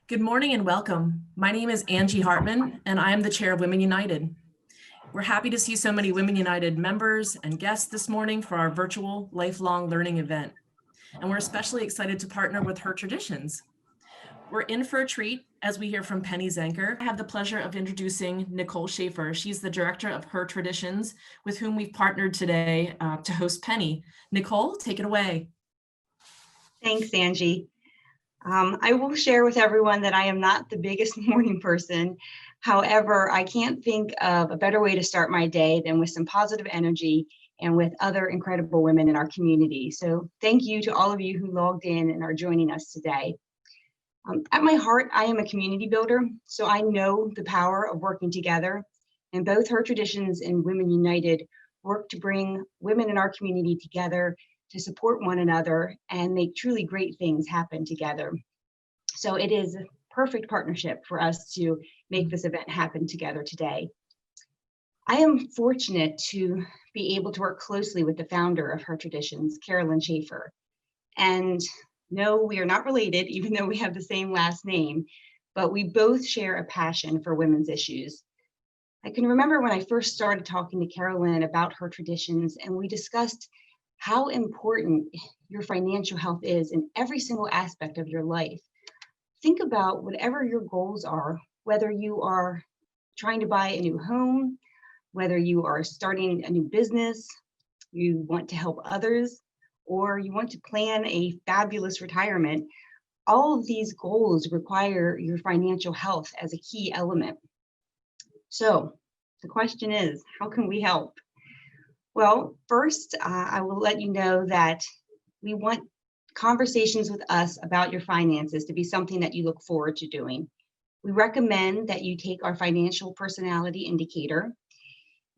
Good morning and welcome. My name is Angie Hartman, and I am the chair of Women United. We're happy to see so many Women United members and guests this morning for our virtual lifelong learning event. And we're especially excited to partner with Her Traditions. We're in for a treat as we hear from Penny Zenker. I have the pleasure of introducing Nicole Schaefer. She's the director of Her Traditions, with whom we've partnered today to host Penny. Nicole, take it away. Thanks, Angie. I will share with everyone that I am not the biggest morning person. However, I can't think of a better way to start my day than with some positive energy and with other incredible women in our community. So thank you to all of you who logged in and are joining us today. At my heart, I am a community builder, so I know the power of working together. And both Her Traditions and Women United work to bring women in our community together to support one another and make truly great things happen together. So it is a perfect partnership for us to make this event happen together today. I am fortunate to be able to work closely with the founder of Her Traditions, Carolyn Shafer. And no, we are not related, even though we have the same last name, but we both share a passion for women's issues. I can remember when I first started talking to Carolyn about Her Traditions, and we discussed how important your financial health is in every single aspect of your life. Think about whatever your goals are, whether you are trying to buy a new home, whether you are starting a new business, you want to help others, or you want to plan a fabulous retirement. All of these goals require your financial health as a key element. So the question is, how can we help? Well, first, I will let you know that we want conversations with us about your finances to be something that you look forward to doing. We recommend that you take our financial personality indicator.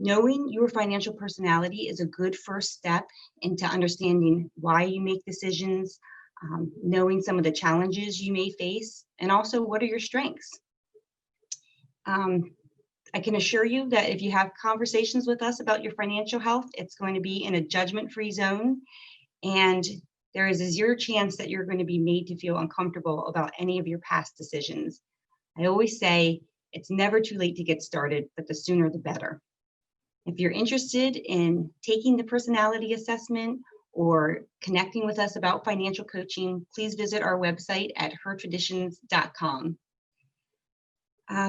Knowing your financial personality is a good first step into understanding why you make decisions, knowing some of the challenges you may face, and also what are your strengths. I can assure you that if you have conversations with us about your financial health, it's going to be in a judgment-free zone, and there is a zero chance that you're going to be made to feel uncomfortable about any of your past decisions. I always say it's never too late to get started, but the sooner the better. If you're interested in taking the personality assessment or connecting with us about financial coaching, please visit our website at hertraditions.com.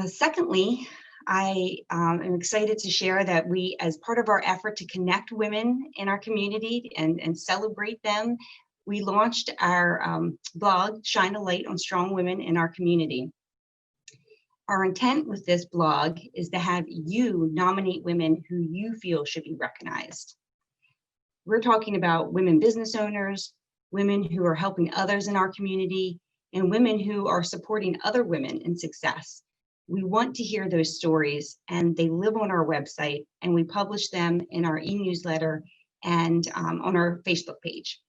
Secondly, I am excited to share that we, as part of our effort to connect women in our community and celebrate them, we launched our blog, Shine a Light on Strong Women in Our Community. Our intent with this blog is to have you nominate women who you feel should be recognized. We're talking about women business owners, women who are helping others in our community, and women who are supporting other women in success. We want to hear those stories, and they live on our website, and we publish them in our e-newsletter and on our Facebook page.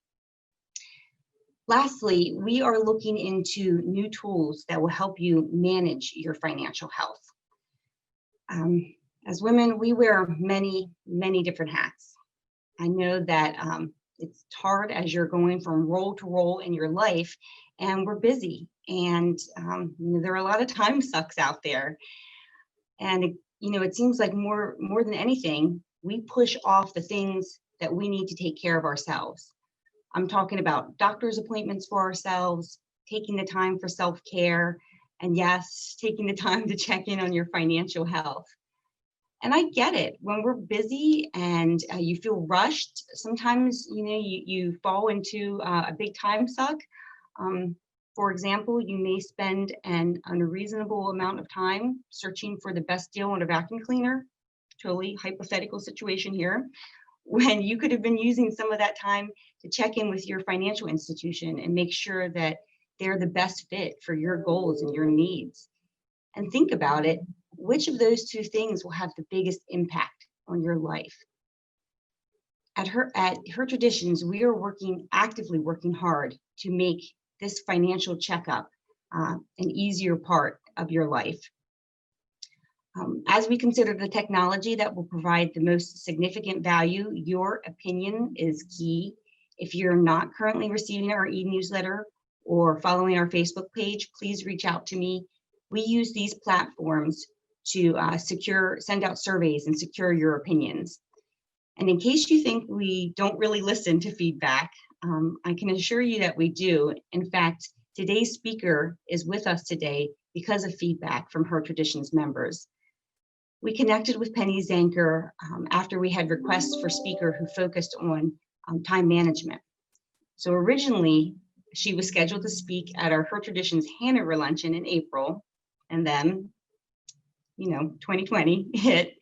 Lastly, we are looking into new tools that will help you manage your financial health. As women, we wear many, many different hats. I know that it's hard as you're going from role to role in your life, and we're busy, and there are a lot of time sucks out there. And it seems like more than anything, we push off the things that we need to take care of ourselves. I'm talking about doctor's appointments for ourselves, taking the time for self-care, and yes, taking the time to check in on your financial health. And I get it. When we're busy and you feel rushed, sometimes you fall into a big time suck. For example, you may spend an unreasonable amount of time searching for the best deal on a vacuum cleaner. Totally hypothetical situation here, when you could have been using some of that time to check in with your financial institution and make sure that they're the best fit for your goals and your needs. And think about it, which of those two things will have the biggest impact on your life? At Her Traditions, we are actively working hard to make this financial checkup an easier part of your life. As we consider the technology that will provide the most significant value, your opinion is key. If you're not currently receiving our e-newsletter or following our Facebook page, please reach out to me. We use these platforms to send out surveys and secure your opinions. And in case you think we don't really listen to feedback, I can assure you that we do. In fact, today's speaker is with us today because of feedback from Her Traditions members. We connected with Penny Zenker after we had requests for speaker who focused on time management. So originally, she was scheduled to speak at our Her Traditions Hanover luncheon in April, and then, 2020 hit.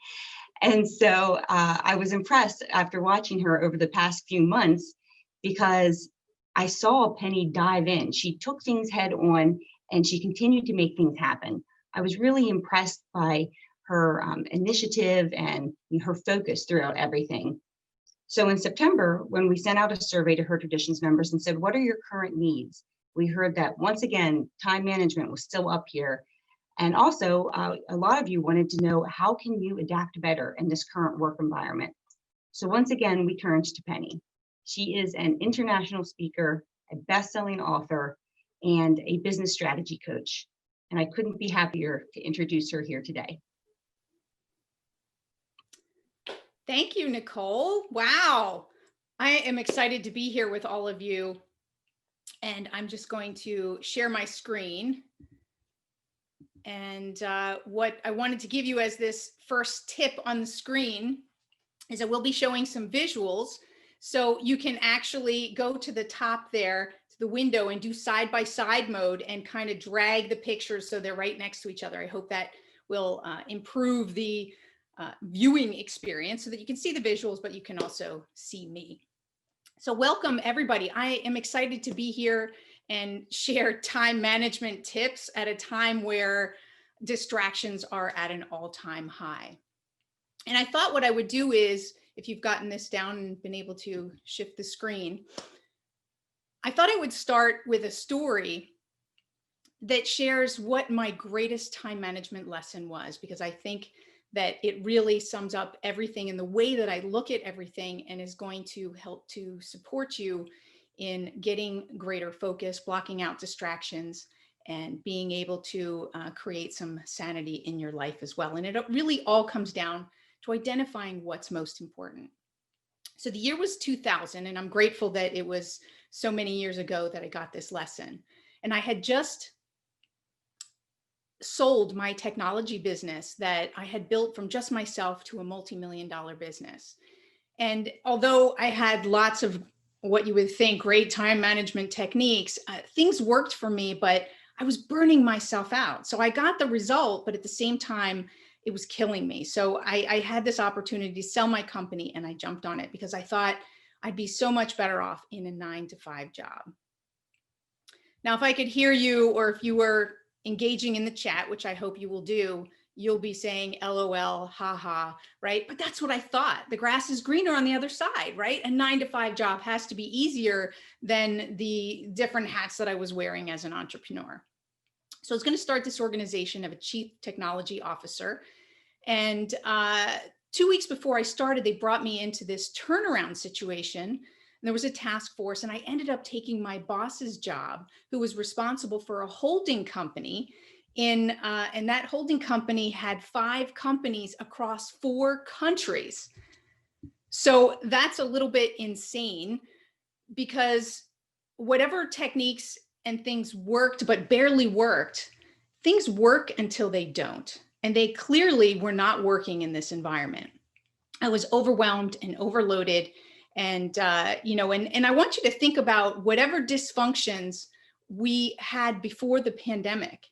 And so I was impressed after watching her over the past few months because I saw Penny dive in. She took things head on and she continued to make things happen. I was really impressed by her initiative and her focus throughout everything. So in September, when we sent out a survey to Her Traditions members and said, what are your current needs? We heard that once again, time management was still up here. And also, a lot of you wanted to know, how can you adapt better in this current work environment? So once again, we turned to Penny. She is an international speaker, a best-selling author, and a business strategy coach. And I couldn't be happier to introduce her here today. Thank you, Nicole. Wow. I am excited to be here with all of you. And I'm just going to share my screen. And what I wanted to give you as this first tip on the screen is that we'll be showing some visuals. So you can actually go to the top there, to the window, and do side-by-side mode and kind of drag the pictures so they're right next to each other. I hope that will improve the viewing experience so that you can see the visuals, but you can also see me. So welcome, everybody. I am excited to be here and share time management tips at a time where distractions are at an all-time high. And I thought what I would do is, if you've gotten this down and been able to shift the screen, I thought I would start with a story that shares what my greatest time management lesson was, because I think that it really sums up everything in the way that I look at everything and is going to help to support you in getting greater focus, blocking out distractions, and being able to create some sanity in your life as well. And it really all comes down to identifying what's most important. So the year was 2000, and I'm grateful that it was so many years ago that I got this lesson. And I had just sold my technology business that I had built from just myself to a multi-million-dollar business. And although I had lots of what you would think great time management techniques, things worked for me, but I was burning myself out. So I got the result, but at the same time, it was killing me. So I had this opportunity to sell my company, and I jumped on it because I thought I'd be so much better off in a 9-to-5 job. Now, if I could hear you, or if you were engaging in the chat, which I hope you will do, you'll be saying LOL, haha, right? But that's what I thought. The grass is greener on the other side, right? A 9-to-5 job has to be easier than the different hats that I was wearing as an entrepreneur. So I was going to start this organization of a chief technology officer. And 2 weeks before I started, they brought me into this turnaround situation. And there was a task force, and I ended up taking my boss's job, who was responsible for a holding company and that holding company had 5 companies across 4 countries. So that's a little bit insane, because whatever techniques and things worked but barely worked, things work until they don't. And they clearly were not working in this environment. I was overwhelmed and overloaded. And, and I want you to think about whatever dysfunctions we had before the pandemic.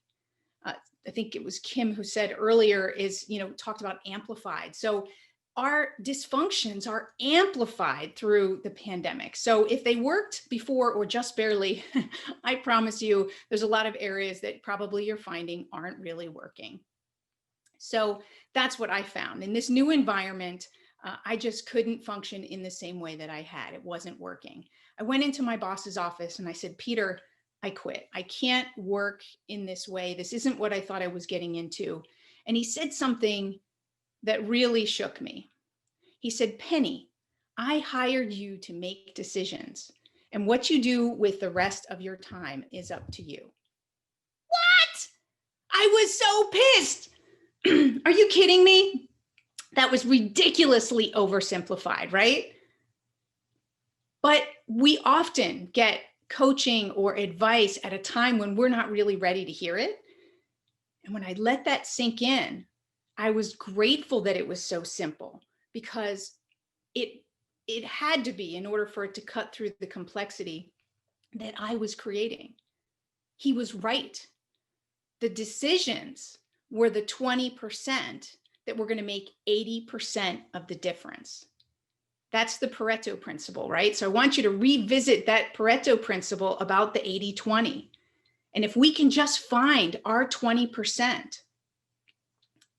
I think it was Kim who said earlier talked about amplified. So our dysfunctions are amplified through the pandemic. So if they worked before or just barely, I promise you, there's a lot of areas that probably you're finding aren't really working. So that's what I found. In this new environment, I just couldn't function in the same way that I had. It wasn't working. I went into my boss's office and I said, Peter, I quit. I can't work in this way. This isn't what I thought I was getting into. And he said something that really shook me. He said, Penny, I hired you to make decisions. And what you do with the rest of your time is up to you. What? I was so pissed. Are you kidding me? That was ridiculously oversimplified, right? But we often get coaching or advice at a time when we're not really ready to hear it. And when I let that sink in, I was grateful that it was so simple, because it had to be in order for it to cut through the complexity that I was creating. He was right. The decisions were the 20% that were going to make 80% of the difference. That's the Pareto Principle, right? So I want you to revisit that Pareto Principle about the 80-20. And if we can just find our 20%,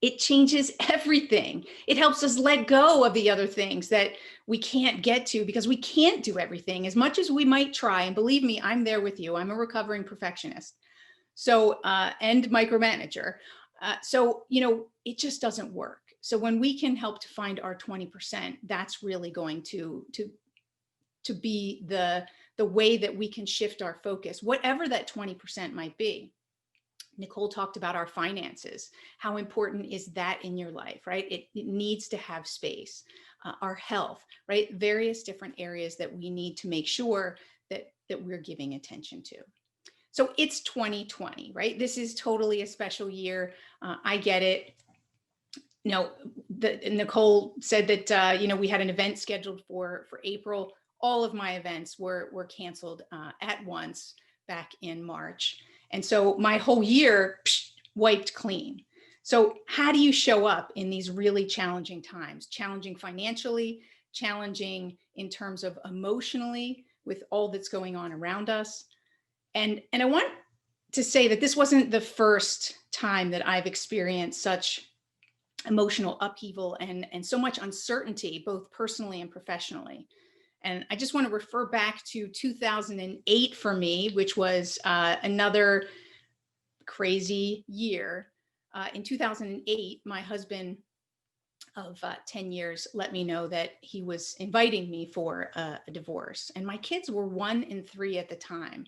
it changes everything. It helps us let go of the other things that we can't get to, because we can't do everything as much as we might try. And believe me, I'm there with you. I'm a recovering perfectionist. So, and micromanager. So, it just doesn't work. So when we can help to find our 20%, that's really going to be the way that we can shift our focus, whatever that 20% might be. Nicole talked about our finances. How important is that in your life, right? It needs to have space. Our health, right? Various different areas that we need to make sure that we're giving attention to. So it's 2020, right? This is totally a special year. I get it. Nicole said that, we had an event scheduled for April. All of my events were canceled at once back in March. And so my whole year wiped clean. So how do you show up in these really challenging times? Challenging financially, challenging in terms of emotionally with all that's going on around us. And I want to say that this wasn't the first time that I've experienced such emotional upheaval and so much uncertainty, both personally and professionally. And I just want to refer back to 2008 for me, which was another crazy year. In 2008, my husband of 10 years let me know that he was inviting me for a divorce. And my kids were 1 and 3 at the time.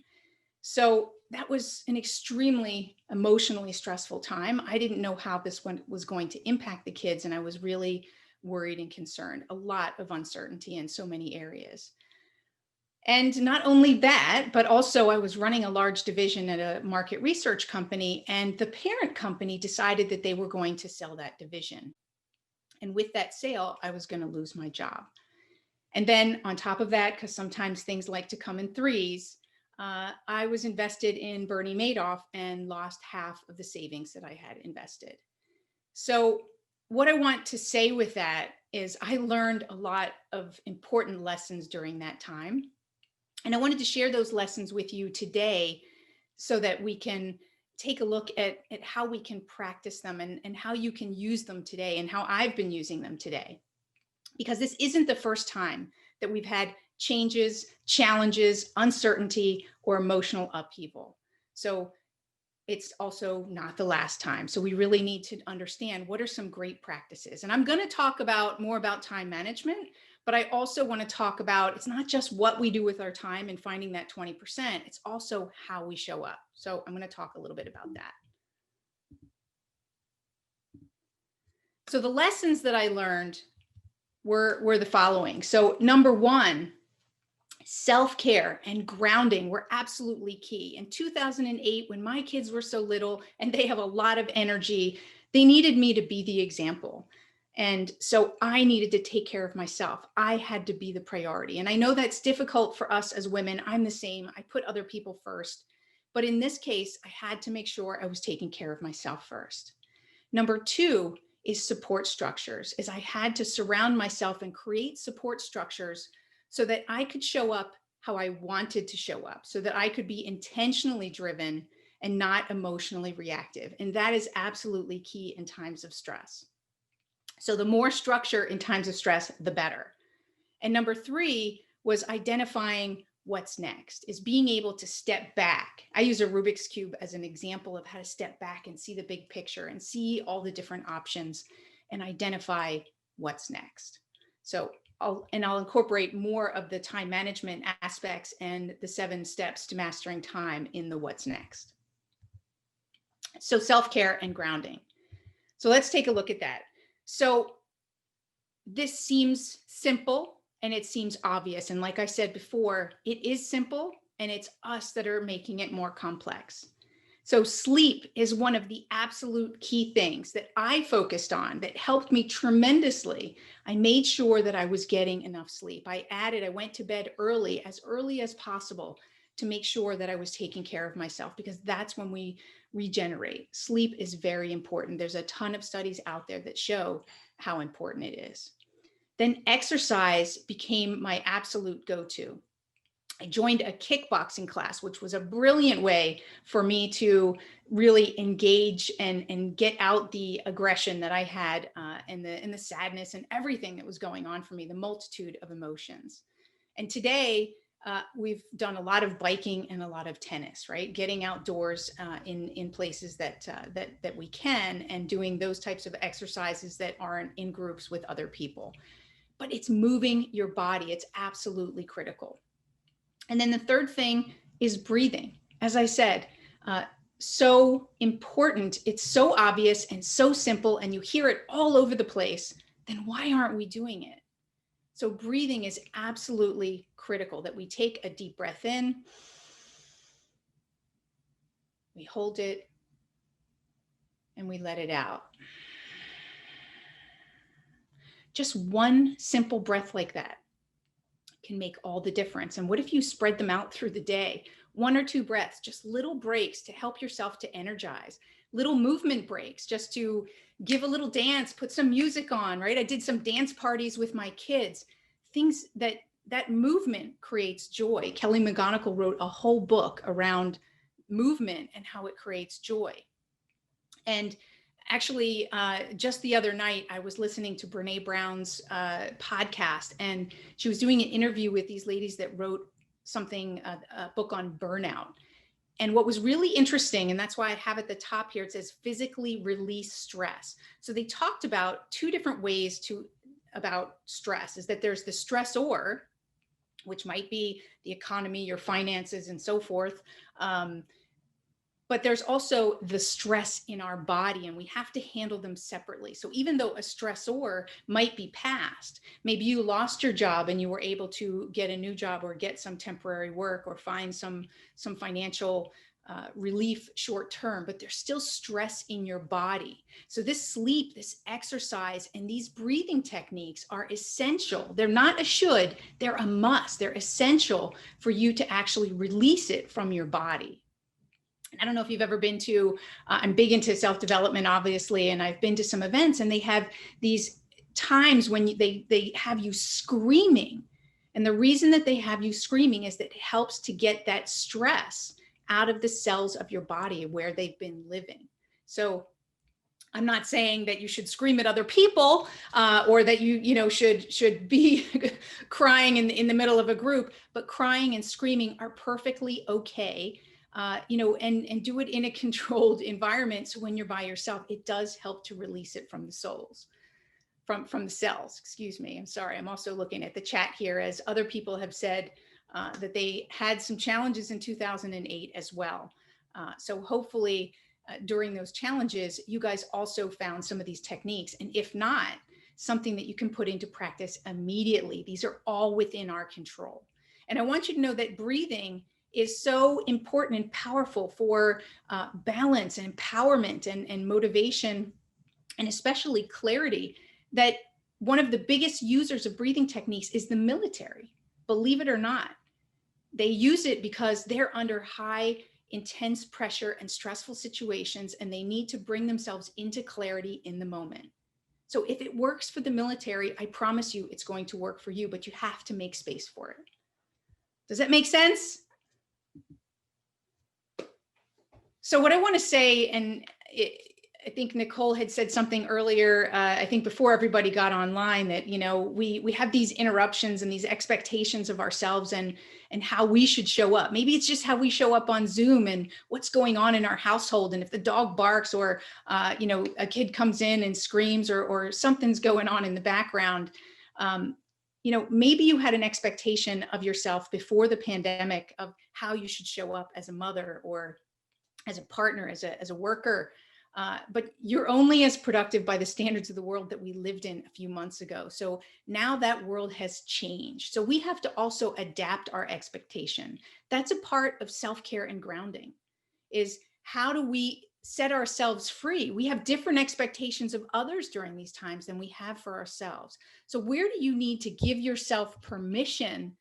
So that was an extremely emotionally stressful time. I didn't know how this one was going to impact the kids, and I was really worried and concerned. A lot of uncertainty in so many areas. And not only that, but also I was running a large division at a market research company, and the parent company decided that they were going to sell that division. And with that sale, I was going to lose my job. And then on top of that, because sometimes things like to come in threes, I was invested in Bernie Madoff and lost half of the savings that I had invested. So what I want to say with that is I learned a lot of important lessons during that time. And I wanted to share those lessons with you today so that we can take a look at how we can practice them and how you can use them today and how I've been using them today. Because this isn't the first time that we've had changes, challenges, uncertainty, or emotional upheaval. So it's also not the last time. So we really need to understand what are some great practices. And I'm going to talk more about time management, but I also want to talk about, it's not just what we do with our time and finding that 20%, it's also how we show up. So I'm going to talk a little bit about that. So the lessons that I learned were the following. So number one, self-care and grounding were absolutely key. In 2008, when my kids were so little and they have a lot of energy, they needed me to be the example. And so I needed to take care of myself. I had to be the priority. And I know that's difficult for us as women. I'm the same. I put other people first. But in this case, I had to make sure I was taking care of myself first. Number two is support structures, is I had to surround myself and create support structures so that I could show up how I wanted to show up, so that I could be intentionally driven and not emotionally reactive. And that is absolutely key in times of stress. So the more structure in times of stress, the better. And number three was identifying what's next, is being able to step back. I use a Rubik's Cube as an example of how to step back and see the big picture and see all the different options and identify what's next. So I'll incorporate more of the time management aspects and the 7 steps to mastering time in the what's next. So self-care and grounding. So let's take a look at that. So this seems simple and it seems obvious. And like I said before, it is simple and it's us that are making it more complex. So sleep is one of the absolute key things that I focused on that helped me tremendously. I made sure that I was getting enough sleep. I went to bed early as possible to make sure that I was taking care of myself, because that's when we regenerate. Sleep is very important. There's a ton of studies out there that show how important it is. Then exercise became my absolute go-to. I joined a kickboxing class, which was a brilliant way for me to really engage and get out the aggression that I had and the sadness and everything that was going on for me, the multitude of emotions. And today we've done a lot of biking and a lot of tennis, right? Getting outdoors in places that we can, and doing those types of exercises that aren't in groups with other people. But it's moving your body. It's absolutely critical. And then the third thing is breathing. As I said, so important. It's so obvious and so simple, and you hear it all over the place. Then why aren't we doing it? So breathing is absolutely critical, that we take a deep breath in, we hold it, and we let it out. Just one simple breath like that can make all the difference. And what if you spread them out through the day? 1 or 2 breaths, just little breaks to help yourself to energize, little movement breaks, just to give a little dance, put some music on, right? I did some dance parties with my kids, things that movement creates joy. Kelly McGonigal wrote a whole book around movement and how it creates joy. And actually, just the other night, I was listening to Brene Brown's podcast, and she was doing an interview with these ladies that wrote something, a book on burnout. And what was really interesting, and that's why I have at the top here, it says physically release stress. So they talked about 2 different ways about stress, is that there's the stressor, which might be the economy, your finances, and so forth. But there's also the stress in our body, and we have to handle them separately. So even though a stressor might be past, maybe you lost your job and you were able to get a new job or get some temporary work or find some financial relief short term, but there's still stress in your body. So this sleep, this exercise, and these breathing techniques are essential. They're not a should, they're a must. They're essential for you to actually release it from your body. I don't know if you've ever been to, I'm big into self-development, obviously, and I've been to some events, and they have these times when they have you screaming. And the reason that they have you screaming is that it helps to get that stress out of the cells of your body where they've been living. So I'm not saying that you should scream at other people or that you should be crying in the middle of a group, but crying and screaming are perfectly okay. And do it in a controlled environment. So when you're by yourself, it does help to release it from the cells, excuse me. I'm sorry. I'm also looking at the chat here, as other people have said that they had some challenges in 2008 as well. So hopefully during those challenges, you guys also found some of these techniques. And if not, something that you can put into practice immediately. These are all within our control. And I want you to know that breathing is so important and powerful for balance and empowerment and motivation, and especially clarity, that one of the biggest users of breathing techniques is the military. Believe it or not, they use it because they're under high, intense pressure and stressful situations, and they need to bring themselves into clarity in the moment. So if it works for the military, I promise you it's going to work for you, but you have to make space for it. Does that make sense? So what I want to say, and I think Nicole had said something earlier, I think before everybody got online, that, we have these interruptions and these expectations of ourselves and how we should show up. Maybe it's just how we show up on Zoom and what's going on in our household. And if the dog barks or, a kid comes in and screams or something's going on in the background, maybe you had an expectation of yourself before the pandemic of how you should show up as a mother or as a partner, as a worker. But you're only as productive by the standards of the world that we lived in a few months ago. So now that world has changed. So we have to also adapt our expectation. That's a part of self-care and grounding, is how do we set ourselves free? We have different expectations of others during these times than we have for ourselves. So where do you need to give yourself permission?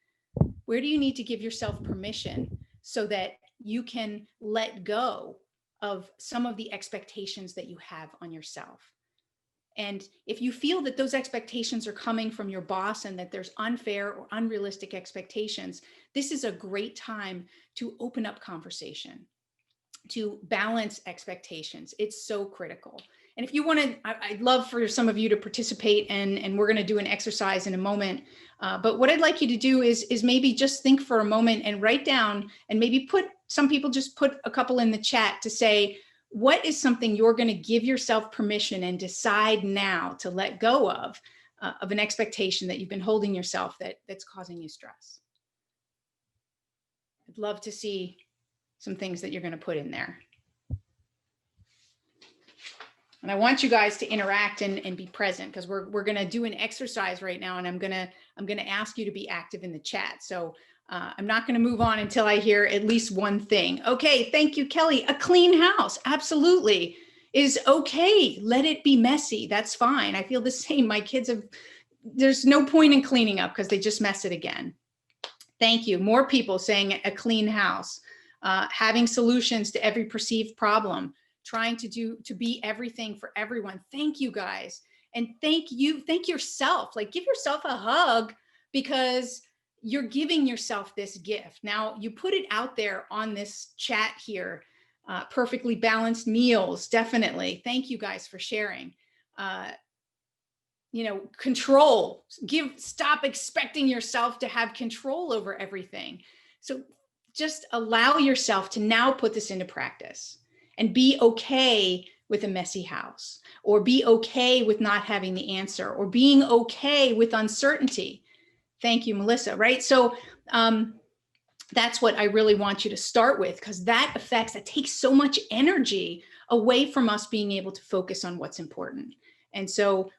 Where do you need to give yourself permission so that you can let go of some of the expectations that you have on yourself? And if you feel that those expectations are coming from your boss and that there's unfair or unrealistic expectations, this is a great time to open up conversation, to balance expectations. It's so critical. And if you want to, I'd love for some of you to participate, and we're going to do an exercise in a moment. But what I'd like you to do is maybe just think for a moment and write down, and maybe some people just put a couple in the chat to say, what is something you're going to give yourself permission and decide now to let go of an expectation that you've been holding yourself that's causing you stress. I'd love to see some things that you're going to put in there. And I want you guys to interact and be present, because we're going to do an exercise right now, and I'm going to ask you to be active in the chat. So I'm not going to move on until I hear at least one thing. Okay, thank you, Kelly. A clean house, absolutely, is okay. Let it be messy. That's fine. I feel the same. My kids there's no point in cleaning up because they just mess it again. Thank you. More people saying a clean house. Having solutions to every perceived problem, trying to be everything for everyone. Thank you, guys. And thank yourself, like give yourself a hug, because you're giving yourself this gift. Now you put it out there on this chat here, perfectly balanced meals, definitely. Thank you guys for sharing. Control, stop expecting yourself to have control over everything. So just allow yourself to now put this into practice and be okay with a messy house, or be okay with not having the answer, or being okay with uncertainty. Thank you, Melissa, right? So that's what I really want you to start with, because that takes so much energy away from us being able to focus on what's important. And so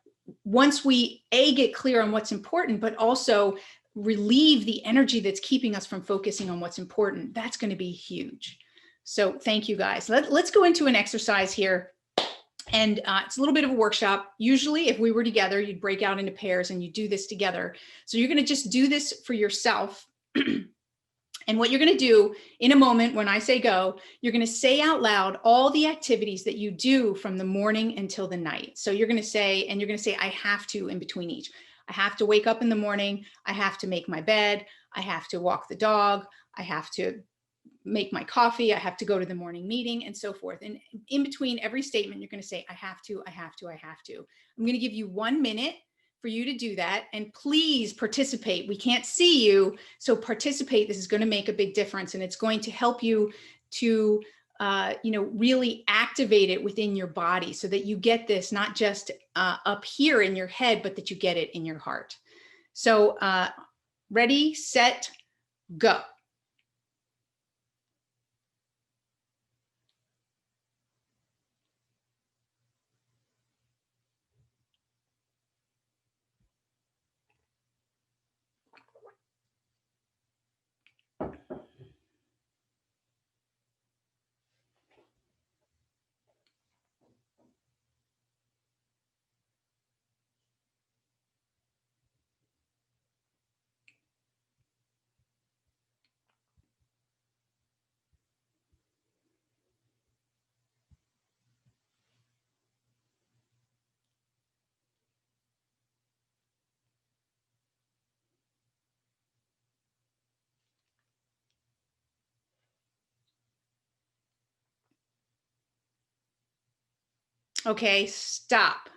once we get clear on what's important, but also relieve the energy that's keeping us from focusing on what's important, that's going to be huge. So thank you, guys. Let's go into an exercise here. And it's a little bit of a workshop. Usually if we were together, you'd break out into pairs and you do this together. So you're going to just do this for yourself. And what you're going to do in a moment when I say go, you're going to say out loud all the activities that you do from the morning until the night. So you're going to say, I have to in between each. I have to wake up in the morning. I have to make my bed. I have to walk the dog. I have to make my coffee. I have to go to the morning meeting, and so forth. And in between every statement, you're going to say, I have to, I have to, I have to. I'm going to give you 1 minute for you to do that. And please participate. We can't see you, so participate. This is going to make a big difference, and it's going to help you to really activate it within your body, so that you get this not just up here in your head, but that you get it in your heart. So ready, set, go. Okay, stop.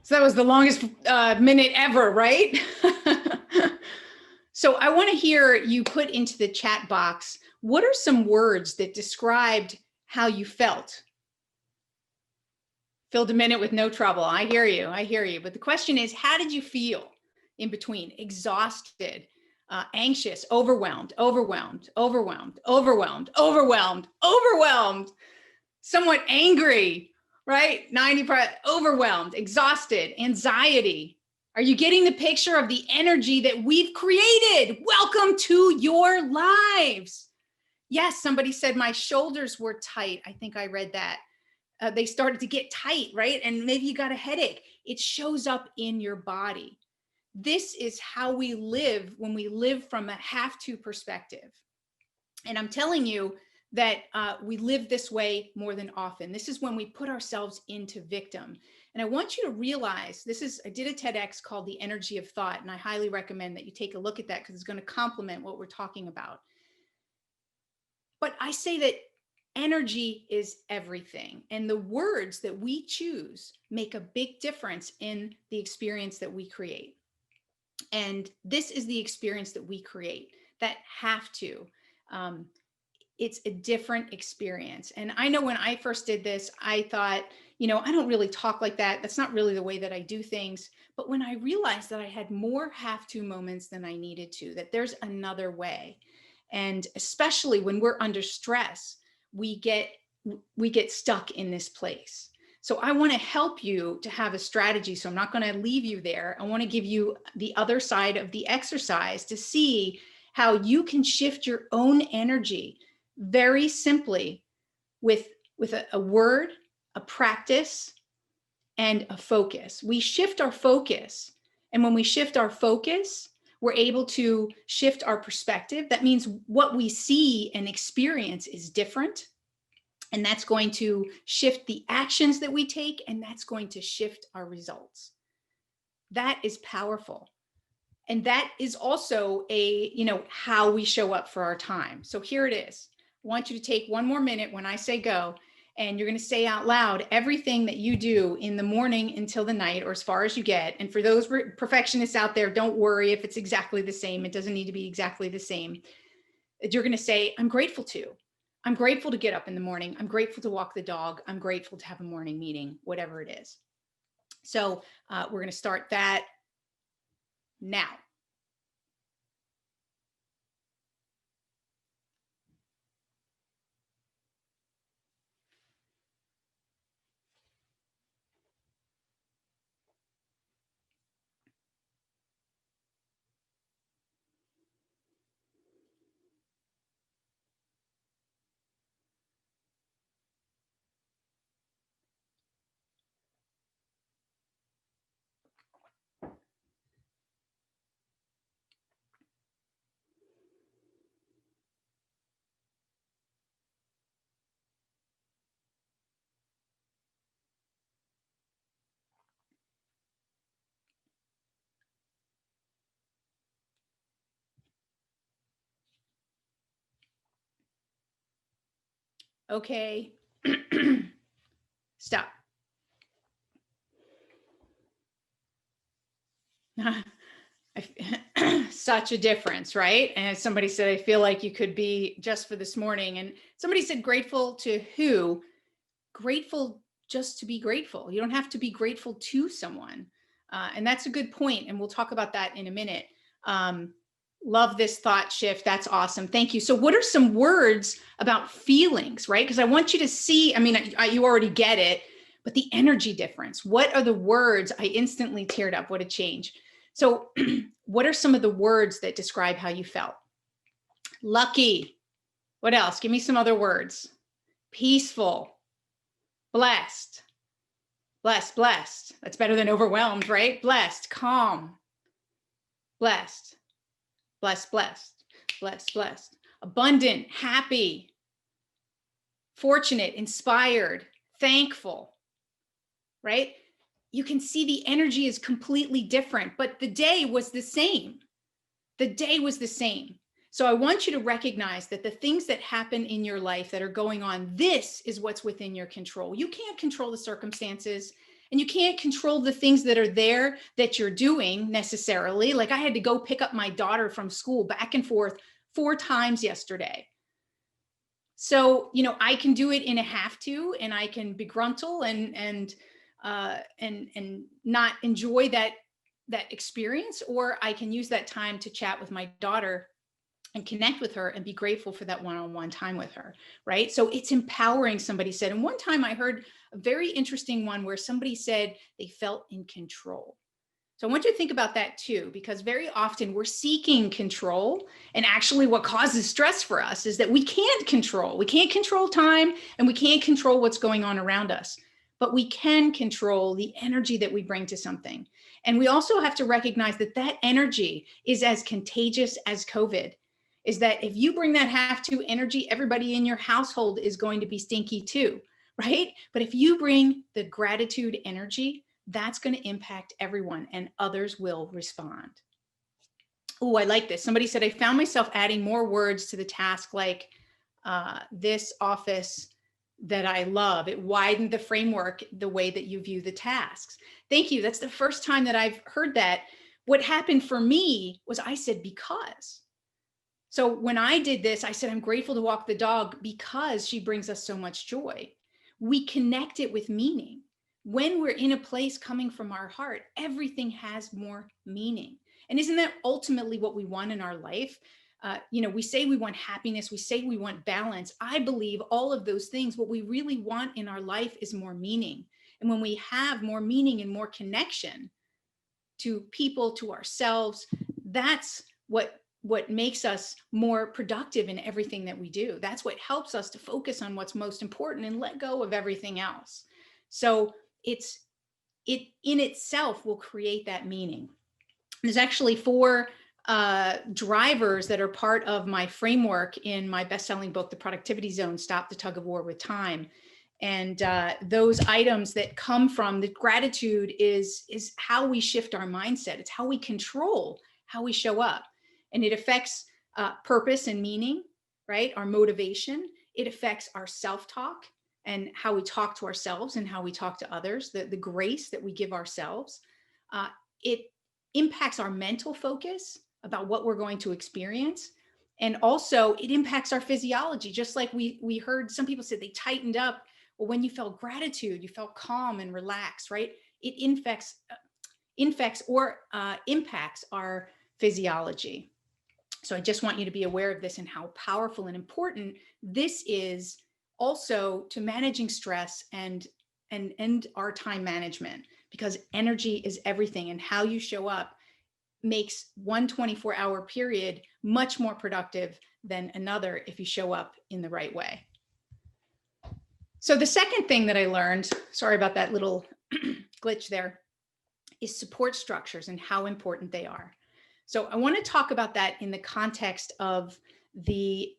So that was the longest minute ever, right? So I want to hear you put into the chat box, what are some words that described how you felt Filled a minute with no trouble. I hear you. I hear you. But the question is, how did you feel in between? Exhausted, anxious, overwhelmed, overwhelmed, overwhelmed, overwhelmed, overwhelmed, overwhelmed, somewhat angry, right? 90%, overwhelmed, exhausted, anxiety. Are you getting the picture of the energy that we've created? Welcome to your lives. Yes, somebody said my shoulders were tight. I think I read that. They started to get tight, right? And maybe you got a headache. It shows up in your body. This is how we live when we live from a have to perspective. And I'm telling you that we live this way more than often. This is when we put ourselves into victim. And I want you to realize I did a TEDx called The Energy of Thought. And I highly recommend that you take a look at that because it's going to complement what we're talking about. But I say that energy is everything. And the words that we choose make a big difference in the experience that we create. And this is the experience that we create, that have to. It's a different experience. And I know when I first did this, I thought, I don't really talk like that. That's not really the way that I do things. But when I realized that I had more have to moments than I needed to, that there's another way. And especially when we're under stress, we get stuck in this place. So I want to help you to have a strategy. So I'm not going to leave you there. I want to give you the other side of the exercise to see how you can shift your own energy very simply with a word, a practice, and a focus. We shift our focus. And when we shift our focus, we're able to shift our perspective. That means what we see and experience is different. And that's going to shift the actions that we take, and that's going to shift our results. That is powerful. And that is also how we show up for our time. So here it is. I want you to take one more minute when I say go, and you're going to say out loud everything that you do in the morning until the night, or as far as you get. And for those perfectionists out there, don't worry if it's exactly the same. It doesn't need to be exactly the same. You're going to say, I'm grateful to. I'm grateful to get up in the morning. I'm grateful to walk the dog. I'm grateful to have a morning meeting, whatever it is. So we're going to start that now. Okay. Stop. Such a difference, right? And somebody said, I feel like you could be just for this morning. And somebody said, grateful to who? Grateful just to be grateful. You don't have to be grateful to someone. And that's a good point. And we'll talk about that in a minute. Love this thought shift. That's awesome. Thank you. So what are some words about feelings, right? Because I want you to see, you already get it, but the energy difference. What are the words? I instantly teared up. What a change. So what are some of the words that describe how you felt? Lucky. What else? Give me some other words. Peaceful. Blessed. Blessed. That's better than overwhelmed, right? Blessed. Calm. Blessed. Blessed. Abundant. Happy. Fortunate. Inspired. Thankful. Right? You can see the energy is completely different, but the day was the same. So I want you to recognize that the things that happen in your life that are going on, this is what's within your control. You can't control the circumstances, and you can't control the things that are there that you're doing necessarily. Like I had to go pick up my daughter from school back and forth 4 times yesterday. So, I can do it in a have to, and I can begruntle and and not enjoy that experience, or I can use that time to chat with my daughter and connect with her and be grateful for that one-on-one time with her, right? So it's empowering, somebody said. And one time I heard a very interesting one where somebody said they felt in control. So I want you to think about that too, because very often we're seeking control. And actually what causes stress for us is that we can't control. We can't control time, and we can't control what's going on around us. But we can control the energy that we bring to something. And we also have to recognize that that energy is as contagious as COVID. Is that if you bring that have-to energy, everybody in your household is going to be stinky too, right? But if you bring the gratitude energy, that's going to impact everyone, and others will respond. Oh, I like this. Somebody said, I found myself adding more words to the task, like this office that I love. It widened the framework, the way that you view the tasks. Thank you. That's the first time that I've heard that. What happened for me was I said, because. So when I did this, I said, I'm grateful to walk the dog because she brings us so much joy. We connect it with meaning. When we're in a place coming from our heart, everything has more meaning. And isn't that ultimately what we want in our life? We say we want happiness, we say we want balance. I believe all of those things, what we really want in our life is more meaning. And when we have more meaning and more connection to people, to ourselves, that's what makes us more productive in everything that we do. That's what helps us to focus on what's most important and let go of everything else. So it in itself will create that meaning. There's actually 4 drivers that are part of my framework in my best-selling book, The Productivity Zone, Stop the Tug of War with Time. And those items that come from the gratitude is how we shift our mindset. It's how we control how we show up. And it affects purpose and meaning, right? Our motivation. It affects our self-talk and how we talk to ourselves and how we talk to others, the grace that we give ourselves. It impacts our mental focus about what we're going to experience. And also it impacts our physiology. Just like we heard some people say they tightened up. Well, when you felt gratitude, you felt calm and relaxed, right? It impacts our physiology. So I just want you to be aware of this and how powerful and important this is also to managing stress and our time management, because energy is everything, and how you show up makes one 24-hour period much more productive than another if you show up in the right way. So the second thing that I learned, sorry about that little glitch there, is support structures and how important they are. So I want to talk about that in the context of the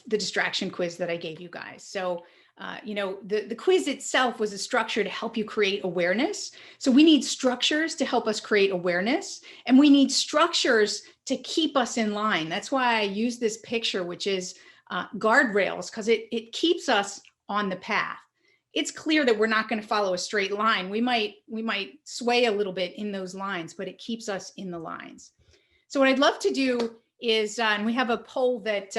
distraction quiz that I gave you guys. So, the quiz itself was a structure to help you create awareness. So we need structures to help us create awareness, and we need structures to keep us in line. That's why I use this picture, which is guardrails, because it keeps us on the path. It's clear that we're not going to follow a straight line. We might sway a little bit in those lines, but it keeps us in the lines. So what I'd love to do is, and we have a poll that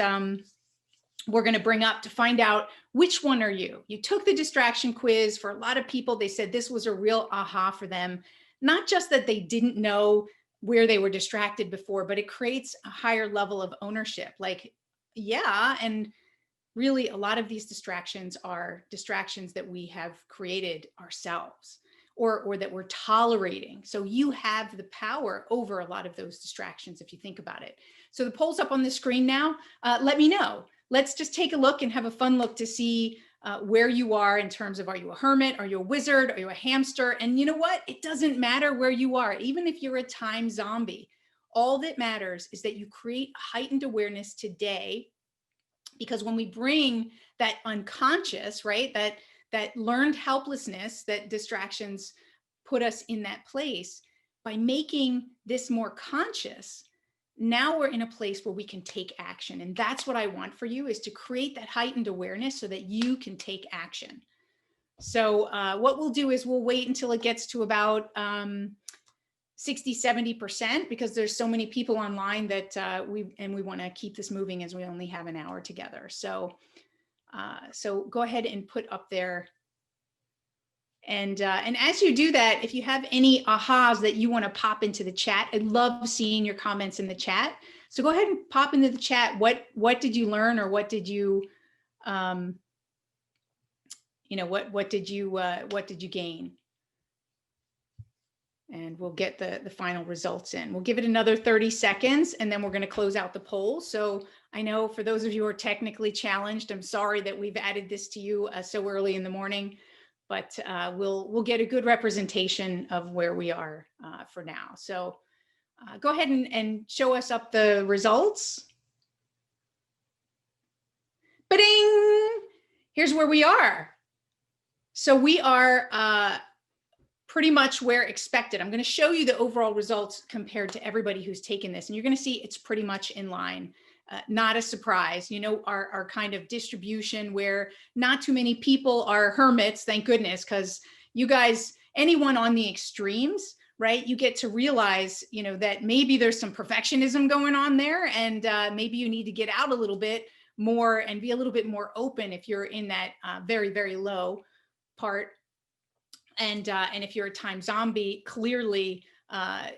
we're going to bring up to find out which one are you. You took the distraction quiz. For a lot of people, they said this was a real aha for them. Not just that they didn't know where they were distracted before, but it creates a higher level of ownership. Like, yeah, and really, a lot of these distractions are distractions that we have created ourselves, or that we're tolerating. So you have the power over a lot of those distractions if you think about it. So the poll's up on the screen now. Let me know. Let's just take a look and have a fun look to see where you are in terms of, are you a hermit? Are you a wizard? Are you a hamster? And you know what? It doesn't matter where you are, even if you're a time zombie. All that matters is that you create heightened awareness today. Because when we bring that unconscious, right, that learned helplessness, that distractions put us in that place, by making this more conscious, now we're in a place where we can take action. And that's what I want for you, is to create that heightened awareness so that you can take action. So what we'll do is we'll wait until it gets to about 60-70%, because there's so many people online that we want to keep this moving, as we only have an hour together. So So go ahead and put up there. And as you do that, if you have any ahas that you want to pop into the chat, I love seeing your comments in the chat. So go ahead and pop into the chat. What did you learn, or what did you, what did you gain? And we'll get the final results in. We'll give it another 30 seconds, and then we're going to close out the poll. So I know for those of you who are technically challenged, I'm sorry that we've added this to you so early in the morning, but we'll get a good representation of where we are for now. So go ahead and show us up the results. Ba-ding! Here's where we are. So we are pretty much where expected. I'm going to show you the overall results compared to everybody who's taken this, and you're going to see it's pretty much in line. Not a surprise, our kind of distribution where not too many people are hermits, thank goodness, because you guys, anyone on the extremes, right, you get to realize, that maybe there's some perfectionism going on there, and maybe you need to get out a little bit more and be a little bit more open if you're in that very, very low part. And if you're a time zombie, clearly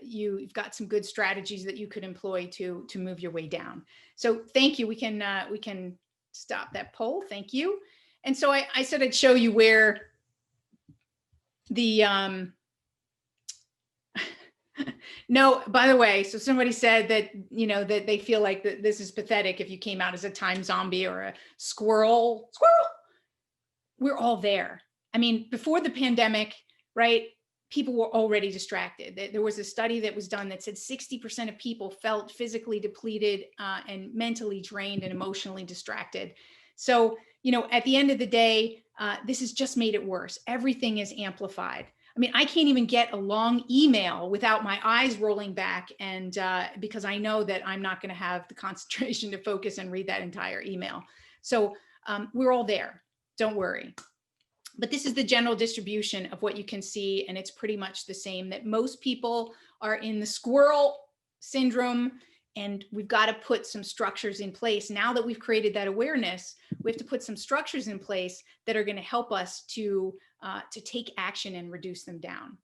you've got some good strategies that you could employ to move your way down. So thank you. We can stop that poll. Thank you. And so I said I'd show you where the no, by the way, so somebody said that, that they feel like that this is pathetic if you came out as a time zombie or a squirrel. We're all there. I mean, before the pandemic, right, people were already distracted. There was a study that was done that said 60% of people felt physically depleted and mentally drained and emotionally distracted. So, at the end of the day, this has just made it worse. Everything is amplified. I mean, I can't even get a long email without my eyes rolling back, and because I know that I'm not going to have the concentration to focus and read that entire email. So we're all there. Don't worry. But this is the general distribution of what you can see, and it's pretty much the same, that most people are in the squirrel syndrome, and we've got to put some structures in place. Now that we've created that awareness, we have to put some structures in place that are going to help us to take action and reduce them down.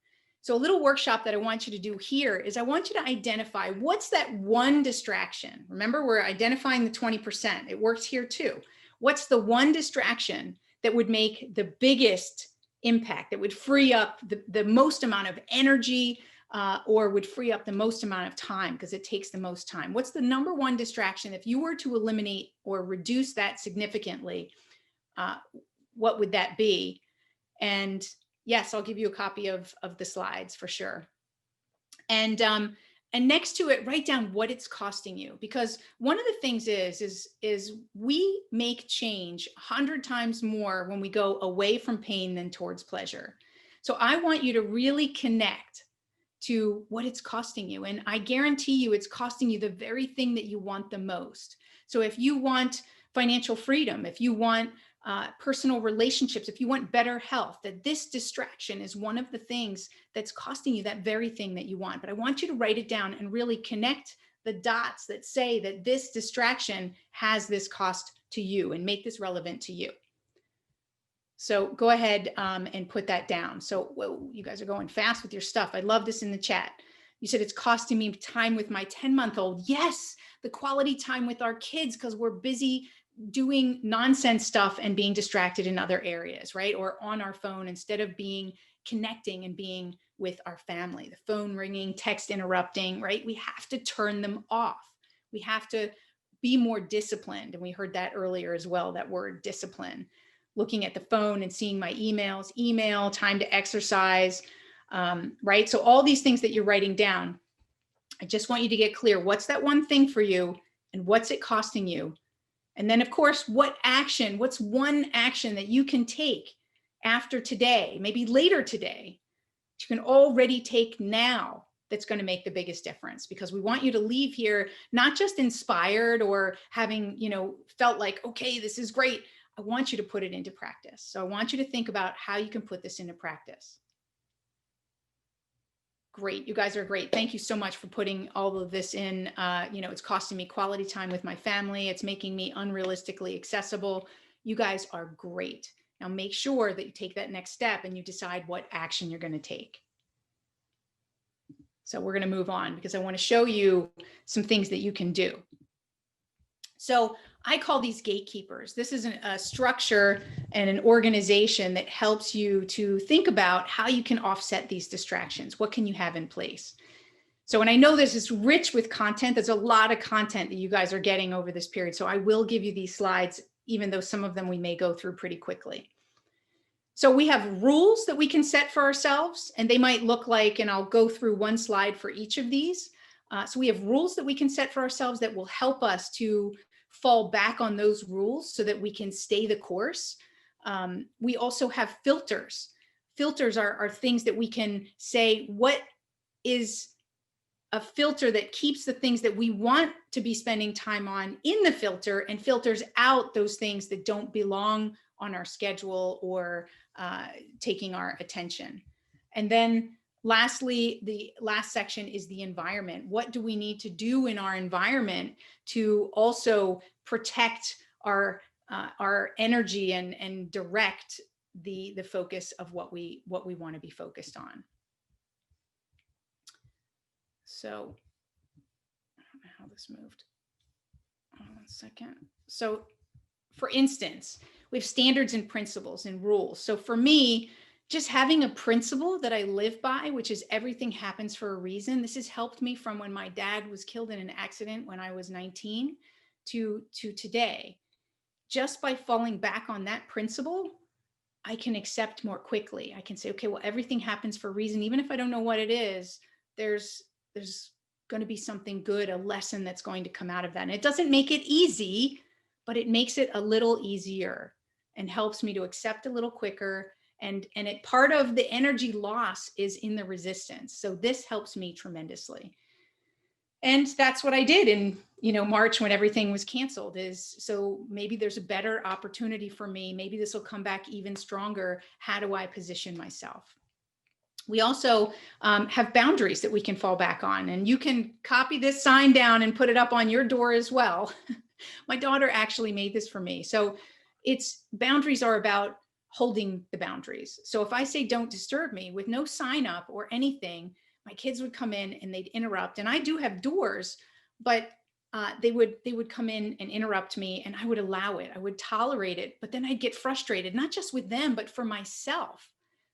So a little workshop that I want you to do here is I want you to identify what's that one distraction. Remember, we're identifying the 20%. It works here too. What's the one distraction that would make the biggest impact, that would free up the most amount of energy or would free up the most amount of time, because it takes the most time? What's the number one distraction? If you were to eliminate or reduce that significantly, what would that be? And yes, I'll give you a copy of the slides for sure. And next to it, write down what it's costing you, because one of the things is we make change 100 times more when we go away from pain than towards pleasure. So I want you to really connect to what it's costing you. And I guarantee you it's costing you the very thing that you want the most. So if you want financial freedom, if you want personal relationships, if you want better health, that this distraction is one of the things that's costing you that very thing that you want. But I want you to write it down and really connect the dots that say that this distraction has this cost to you, and make this relevant to you. So go ahead and put that down. So whoa, you guys are going fast with your stuff. I love this in the chat. You said it's costing me time with my 10-month-old. Yes, the quality time with our kids, because we're busy doing nonsense stuff and being distracted in other areas, right? Or on our phone instead of connecting and being with our family. The phone ringing, text interrupting, right? We have to turn them off. We have to be more disciplined. And we heard that earlier as well, that word discipline. Looking at the phone and seeing my email, time to exercise, right? So all these things that you're writing down, I just want you to get clear. What's that one thing for you, and what's it costing you? And then, of course, what's one action that you can take after today, maybe later today, that you can already take now, that's going to make the biggest difference? Because we want you to leave here not just inspired or having, felt like, okay, this is great. I want you to put it into practice. So I want you to think about how you can put this into practice. Great. You guys are great. Thank you so much for putting all of this in. It's costing me quality time with my family. It's making me unrealistically accessible. You guys are great. Now make sure that you take that next step and you decide what action you're going to take. So we're going to move on because I want to show you some things that you can do. So I call these gatekeepers. This is a structure and an organization that helps you to think about how you can offset these distractions. What can you have in place? So, and I know this is rich with content. There's a lot of content that you guys are getting over this period. So I will give you these slides, even though some of them we may go through pretty quickly. So we have rules that we can set for ourselves, and they might look like, and I'll go through one slide for each of these. So we have rules that we can set for ourselves that will help us to fall back on those rules so that we can stay the course. We also have filters. Filters are things that we can say, what is a filter that keeps the things that we want to be spending time on in the filter and filters out those things that don't belong on our schedule or taking our attention. And then lastly, the last section is the environment. What do we need to do in our environment to also protect our energy and direct the focus of what we want to be focused on? So I don't know how this moved. Hold on 1 second. So for instance, we have standards and principles and rules. So for me, just having a principle that I live by, which is everything happens for a reason. This has helped me from when my dad was killed in an accident when I was 19 to today. Just by falling back on that principle, I can accept more quickly. I can say, okay, well, everything happens for a reason. Even if I don't know what it is, there's going to be something good, a lesson that's going to come out of that. And it doesn't make it easy, but it makes it a little easier and helps me to accept a little quicker. And part of the energy loss is in the resistance. So this helps me tremendously. And that's what I did in, March when everything was canceled, is so maybe there's a better opportunity for me. Maybe this will come back even stronger. How do I position myself? We also have boundaries that we can fall back on, and you can copy this sign down and put it up on your door as well. My daughter actually made this for me. So boundaries are about holding the boundaries. So if I say, don't disturb me with no sign up or anything, my kids would come in and they'd interrupt. And I do have doors, but they would come in and interrupt me, and I would allow it. I would tolerate it, but then I'd get frustrated, not just with them, but for myself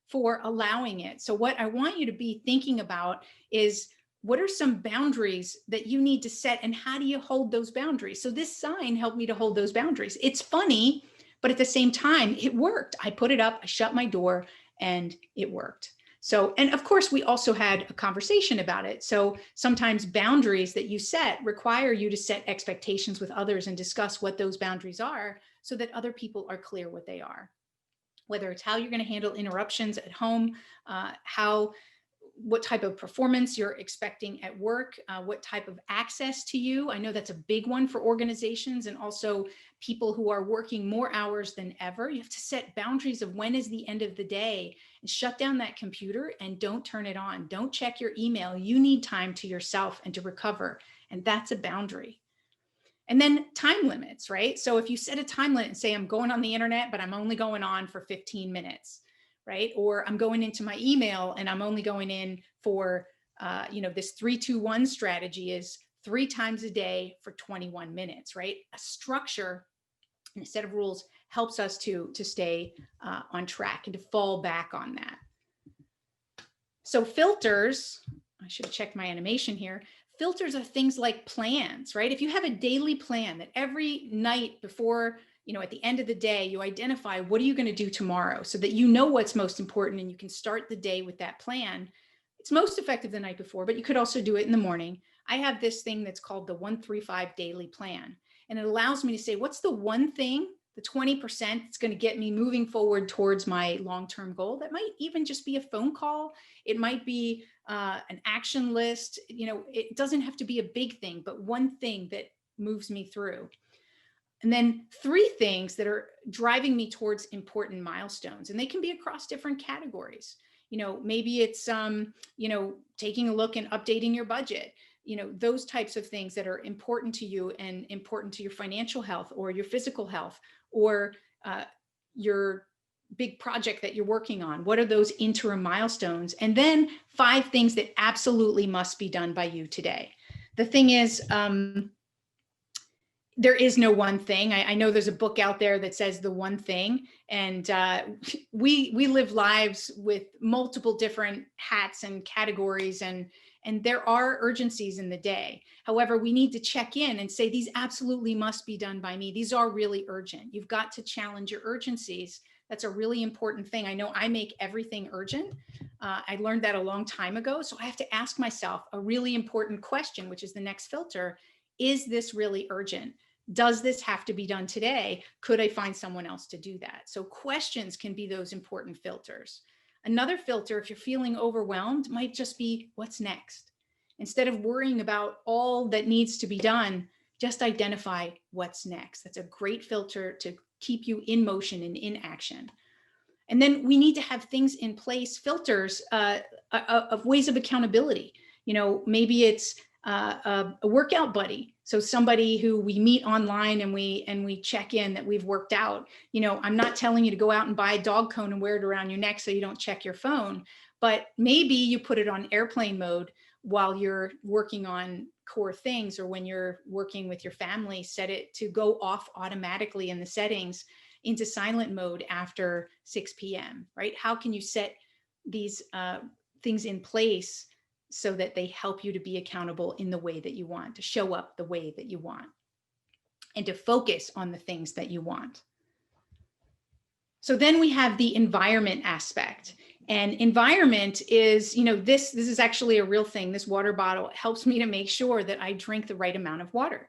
for allowing it. So what I want you to be thinking about is, what are some boundaries that you need to set, and how do you hold those boundaries? So this sign helped me to hold those boundaries. It's funny, but at the same time, it worked. I put it up, I shut my door, and it worked. So, and of course, we also had a conversation about it. So sometimes boundaries that you set require you to set expectations with others and discuss what those boundaries are so that other people are clear what they are. Whether it's how you're going to handle interruptions at home, what type of performance you're expecting at work, what type of access to you. I know that's a big one for organizations and also people who are working more hours than ever. You have to set boundaries of when is the end of the day and shut down that computer and don't turn it on. Don't check your email. You need time to yourself and to recover. And that's a boundary. And then time limits, right? So if you set a time limit and say, I'm going on the internet, but I'm only going on for 15 minutes, right? Or I'm going into my email and I'm only going in for, this 3-2-1 strategy is 3 times a day for 21 minutes, right? A structure and a set of rules helps us to stay on track and to fall back on that. So filters, I should have checked my animation here. Filters are things like plans, right? If you have a daily plan that every night before, at the end of the day, you identify what are you going to do tomorrow so that you know what's most important and you can start the day with that plan. It's most effective the night before, but you could also do it in the morning. I have this thing that's called the 1-3-5 daily plan. And it allows me to say, what's the one thing, the 20% that's going to get me moving forward towards my long-term goal? That might even just be a phone call. It might be an action list. It doesn't have to be a big thing, but one thing that moves me through. And then 3 things that are driving me towards important milestones. And they can be across different categories. Maybe it's, taking a look and updating your budget, those types of things that are important to you and important to your financial health or your physical health, or your big project that you're working on? What are those interim milestones? And then 5 things that absolutely must be done by you today. The thing is, there is no one thing. I know there's a book out there that says the one thing, and we live lives with multiple different hats and categories, and there are urgencies in the day. However, we need to check in and say, these absolutely must be done by me. These are really urgent. You've got to challenge your urgencies. That's a really important thing. I know I make everything urgent. I learned that a long time ago. So I have to ask myself a really important question, which is the next filter. Is this really urgent? Does this have to be done today? Could I find someone else to do that? So questions can be those important filters. Another filter, if you're feeling overwhelmed, might just be what's next. Instead of worrying about all that needs to be done, just identify what's next. That's a great filter to keep you in motion and in action. And then we need to have things in place, filters of ways of accountability. You know, maybe it's a workout buddy. So somebody who we meet online and we check in that we've worked out. You know, I'm not telling you to go out and buy a dog cone and wear it around your neck so you don't check your phone, but maybe you put it on airplane mode while you're working on core things, or when you're working with your family, set it to go off automatically in the settings into silent mode after 6 p.m., right? How can you set these things in place so that they help you to be accountable in the way that you want, to show up the way that you want, and to focus on the things that you want? So then we have the environment aspect. And environment is, you know, this is actually a real thing. This water bottle helps me to make sure that I drink the right amount of water.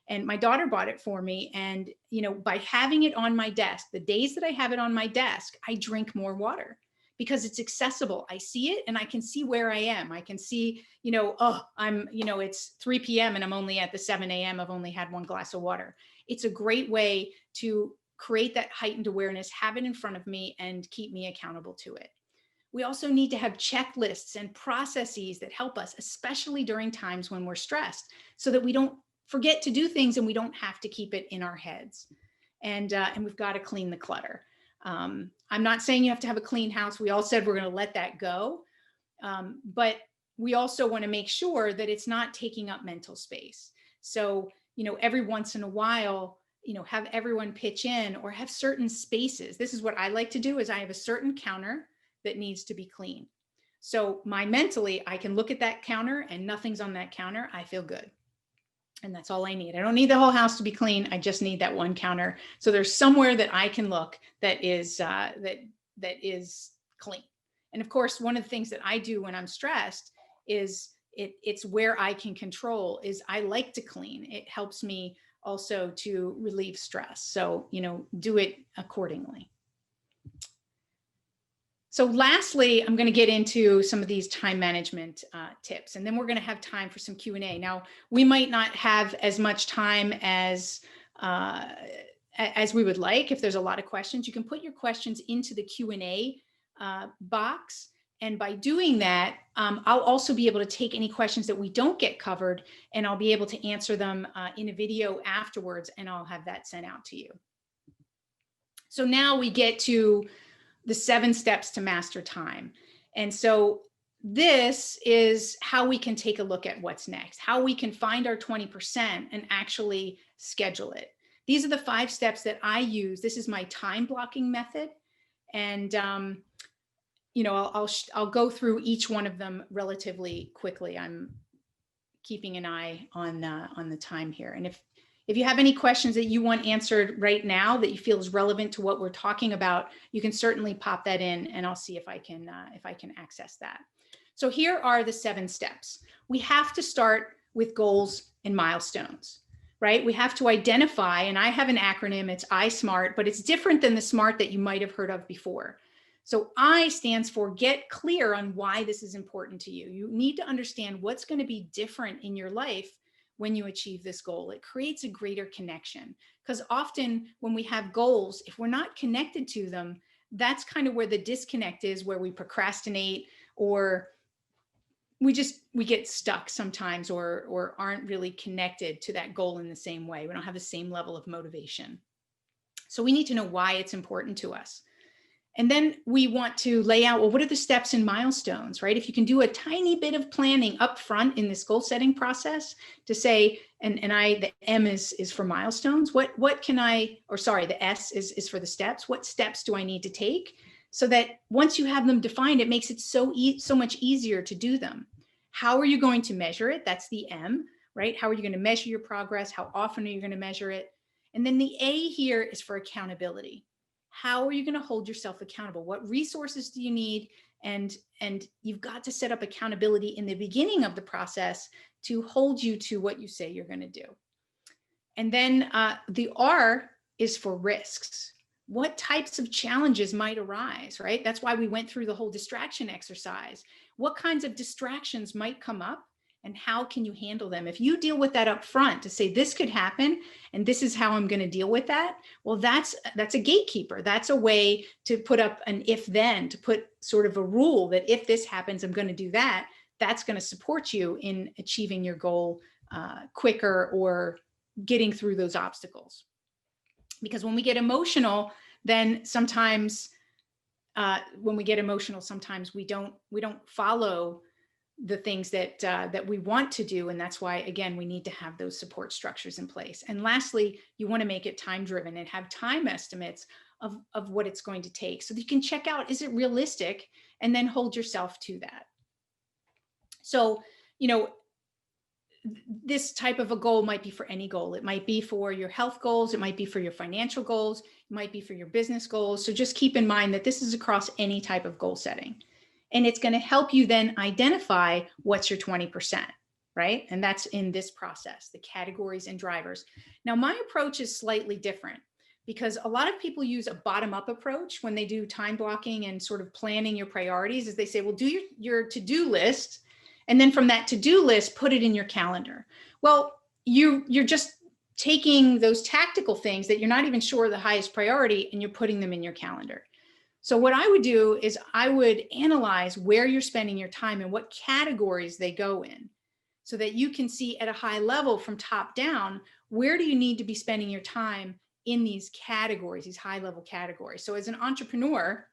And my daughter bought it for me. And, you know, by having it on my desk, the days that I have it on my desk, I drink more water because it's accessible. I see it and I can see where I am. I can see, you know, oh, it's 3 p.m. and I'm only at the 7 a.m. I've only had 1 glass of water. It's a great way to create that heightened awareness, have it in front of me, and keep me accountable to it. We also need to have checklists and processes that help us, especially during times when we're stressed, so that we don't forget to do things and we don't have to keep it in our heads. And we've got to clean the clutter. I'm not saying you have to have a clean house. We all said we're going to let that go. But we also want to make sure that it's not taking up mental space. So, you know, every once in a while, you know, have everyone pitch in, or have certain spaces. This is what I like to do, is I have a certain counter that needs to be clean. So mentally, I can look at that counter and nothing's on that counter. I feel good. And that's all I need. I don't need the whole house to be clean. I just need that one counter. So there's somewhere that I can look that is that is clean. And of course, one of the things that I do when I'm stressed is it's where I can control, is I like to clean. It helps me also to relieve stress. So, you know, do it accordingly. So lastly, I'm going to get into some of these time management tips, and then we're going to have time for some Q&A. Now, we might not have as much time as we would like. If there's a lot of questions, you can put your questions into the Q&A box. And by doing that, I'll also be able to take any questions that we don't get covered, and I'll be able to answer them in a video afterwards, and I'll have that sent out to you. So now we get to the 7 steps to master time. And so this is how we can take a look at what's next, how we can find our 20% and actually schedule it. These are the 5 steps that I use. This is my time blocking method. And, you know, I'll go through each one of them relatively quickly. I'm keeping an eye on the time here. And if you have any questions that you want answered right now that you feel is relevant to what we're talking about, you can certainly pop that in, and I'll see if I can access that. So here are the 7 steps. We have to start with goals and milestones, right? We have to identify, and I have an acronym, it's I-SMART, but it's different than the SMART that you might have heard of before. So I stands for get clear on why this is important to you. You need to understand what's going to be different in your life when you achieve this goal. It creates a greater connection, because often when we have goals, if we're not connected to them, that's kind of where the disconnect is, where we procrastinate, or we get stuck sometimes, or aren't really connected to that goal in the same way. We don't have the same level of motivation. So we need to know why it's important to us. And then we want to lay out, well, what are the steps and milestones, right? If you can do a tiny bit of planning up front in this goal setting process to say, the M is for milestones. What can I, or sorry, the S is for the steps. What steps do I need to take? So that once you have them defined, it makes it so much easier to do them. How are you going to measure it? That's the M, right? How are you going to measure your progress? How often are you going to measure it? And then the A here is for accountability. How are you going to hold yourself accountable? What resources do you need? And you've got to set up accountability in the beginning of the process to hold you to what you say you're going to do. And then the R is for risks. What types of challenges might arise, right? That's why we went through the whole distraction exercise. What kinds of distractions might come up? And how can you handle them? If you deal with that up front to say this could happen and this is how I'm going to deal with that, well, that's a gatekeeper. That's a way to put up an if then, to put sort of a rule that if this happens, I'm going to do that. That's going to support you in achieving your goal quicker or getting through those obstacles. Because when we get emotional, then sometimes sometimes we don't follow the things that we want to do. And that's why, again, we need to have those support structures in place. And lastly, you want to make it time driven and have time estimates of what it's going to take so that you can check out, is it realistic? And then hold yourself to that. So, this type of a goal might be for any goal. It might be for your health goals. It might be for your financial goals. It might be for your business goals. So just keep in mind that this is across any type of goal setting. And it's going to help you then identify what's your 20%, right? And that's in this process, the categories and drivers. Now, my approach is slightly different because a lot of people use a bottom-up approach when they do time blocking and sort of planning your priorities, as they say, well, do your to-do list. And then from that to-do list, put it in your calendar. Well, you're just taking those tactical things that you're not even sure are the highest priority and you're putting them in your calendar. So what I would do is I would analyze where you're spending your time and what categories they go in so that you can see at a high level from top down, where do you need to be spending your time in these categories, these high level categories. So as an entrepreneur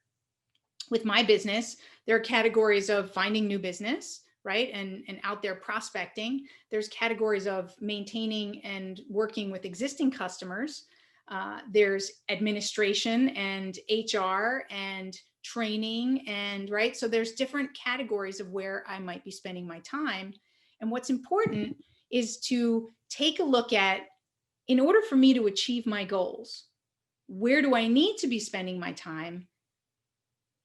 with my business, there are categories of finding new business, right? And out there prospecting. There's categories of maintaining and working with existing customers. There's administration and HR and training and right. So there's different categories of where I might be spending my time. And what's important is to take a look at, in order for me to achieve my goals, where do I need to be spending my time?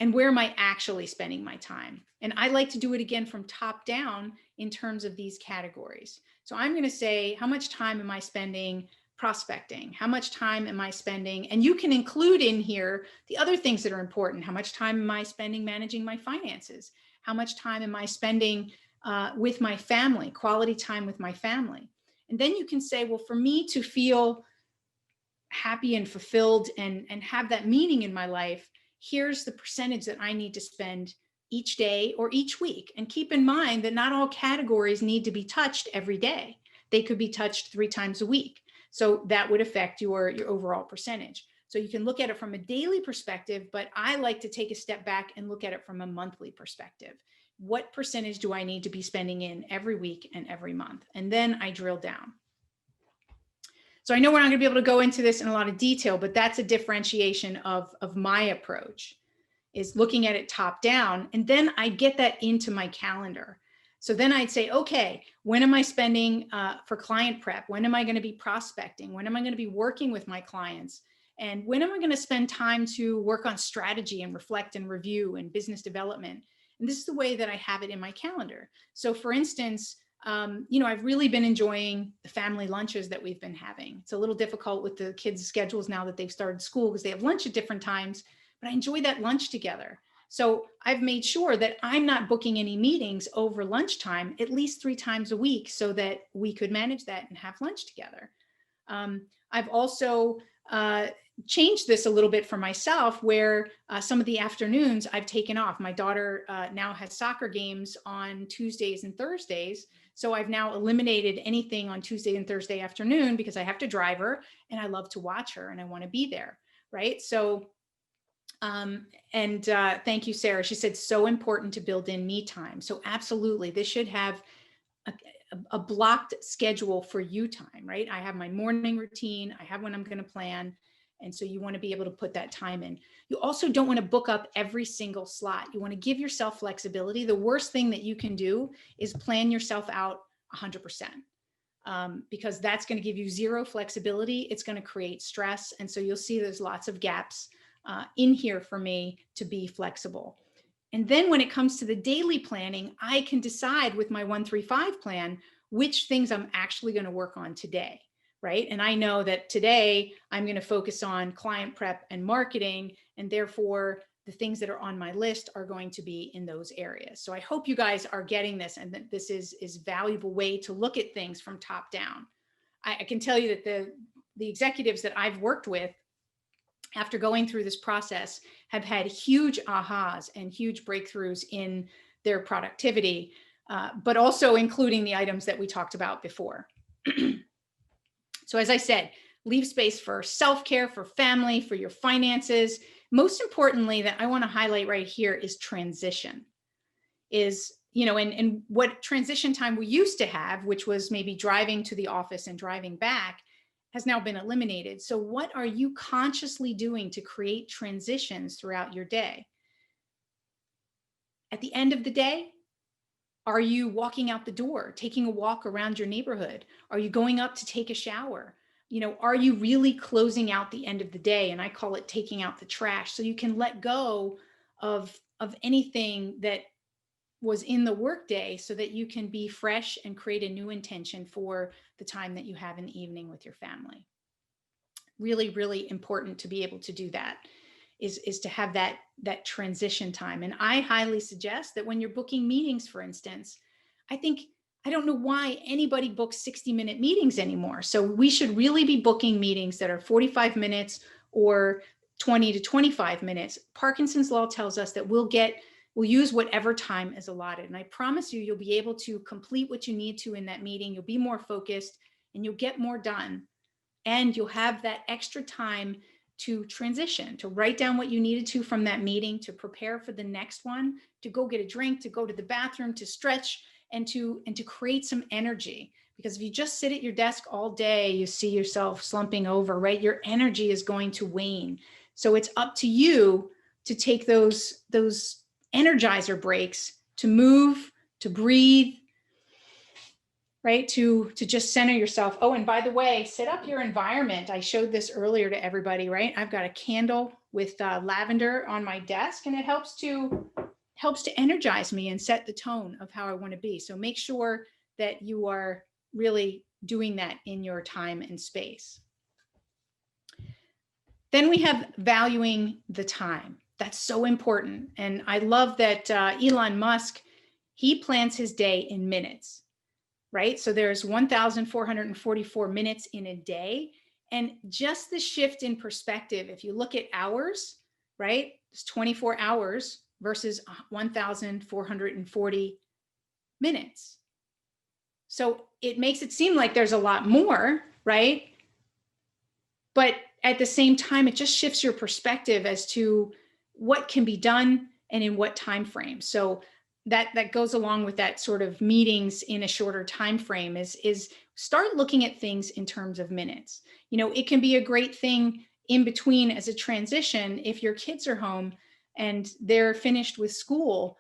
And where am I actually spending my time? And I like to do it again from top down in terms of these categories. So I'm going to say, how much time am I spending prospecting? How much time am I spending? And you can include in here the other things that are important. How much time am I spending managing my finances? How much time am I spending with my family, quality time with my family? And then you can say, well, for me to feel happy and fulfilled and have that meaning in my life, here's the percentage that I need to spend each day or each week. And keep in mind that not all categories need to be touched every day. They could be touched 3 times a week. So that would affect your overall percentage. So you can look at it from a daily perspective, but I like to take a step back and look at it from a monthly perspective. What percentage do I need to be spending in every week and every month? And then I drill down. So I know we're not going to be able to go into this in a lot of detail, but that's a differentiation of my approach, is looking at it top down. And then I get that into my calendar. So then I'd say, okay, when am I spending for client prep? When am I going to be prospecting? When am I going to be working with my clients? And when am I going to spend time to work on strategy and reflect and review and business development? And this is the way that I have it in my calendar. So for instance, I've really been enjoying the family lunches that we've been having. It's a little difficult with the kids' schedules now that they've started school because they have lunch at different times, but I enjoy that lunch together. So I've made sure that I'm not booking any meetings over lunchtime at least 3 times a week so that we could manage that and have lunch together. I've also changed this a little bit for myself where some of the afternoons I've taken off. My daughter now has soccer games on Tuesdays and Thursdays. So I've now eliminated anything on Tuesday and Thursday afternoon because I have to drive her and I love to watch her and I want to be there. Right. So, thank you, Sarah. She said, so important to build in me time. So absolutely, this should have a blocked schedule for you time, right? I have my morning routine. I have when I'm going to plan. And so you want to be able to put that time in. You also don't want to book up every single slot. You want to give yourself flexibility. The worst thing that you can do is plan yourself out 100%, because that's going to give you zero flexibility. It's going to create stress. And so you'll see there's lots of gaps in here for me to be flexible. And then when it comes to the daily planning, I can decide with my 1-3-5 plan, which things I'm actually going to work on today, right? And I know that today I'm going to focus on client prep and marketing, and therefore the things that are on my list are going to be in those areas. So I hope you guys are getting this and that this is a valuable way to look at things from top down. I can tell you that the executives that I've worked with after going through this process have had huge ahas and huge breakthroughs in their productivity, but also including the items that we talked about before. So as I said, leave space for self-care, for family, for your finances. Most importantly, that I want to highlight right here is transition. And what transition time we used to have, which was maybe driving to the office and driving back, has now been eliminated. So what are you consciously doing to create transitions throughout your day? At the end of the day, are you walking out the door, taking a walk around your neighborhood? Are you going up to take a shower? Are you really closing out the end of the day? And I call it taking out the trash, so you can let go of anything that was in the workday so that you can be fresh and create a new intention for the time that you have in the evening with your family. Really, really important to be able to do that is to have that transition time. And I highly suggest that when you're booking meetings, for instance, I don't know why anybody books 60-minute meetings anymore. So we should really be booking meetings that are 45 minutes or 20 to 25 minutes. Parkinson's law tells us that we'll use whatever time is allotted. And I promise you'll be able to complete what you need to in that meeting. You'll be more focused and you'll get more done. And you'll have that extra time to transition, to write down what you needed to from that meeting, to prepare for the next one, to go get a drink, to go to the bathroom, to stretch, and to create some energy. Because if you just sit at your desk all day, you see yourself slumping over, right? Your energy is going to wane. So it's up to you to take those energizer breaks, to move, to breathe, right? To just center yourself. Oh, and by the way, set up your environment. I showed this earlier to everybody, right? I've got a candle with lavender on my desk, and it helps to energize me and set the tone of how I want to be. So make sure that you are really doing that in your time and space. Then we have valuing the time. That's so important. And I love that Elon Musk, he plans his day in minutes, right? So there's 1,444 minutes in a day. And just the shift in perspective, if you look at hours, right? It's 24 hours versus 1,440 minutes. So it makes it seem like there's a lot more, right? But at the same time, it just shifts your perspective as to what can be done and in what time frame. So that goes along with that sort of meetings in a shorter time frame is start looking at things in terms of minutes. It can be a great thing in between as a transition if your kids are home and they're finished with school,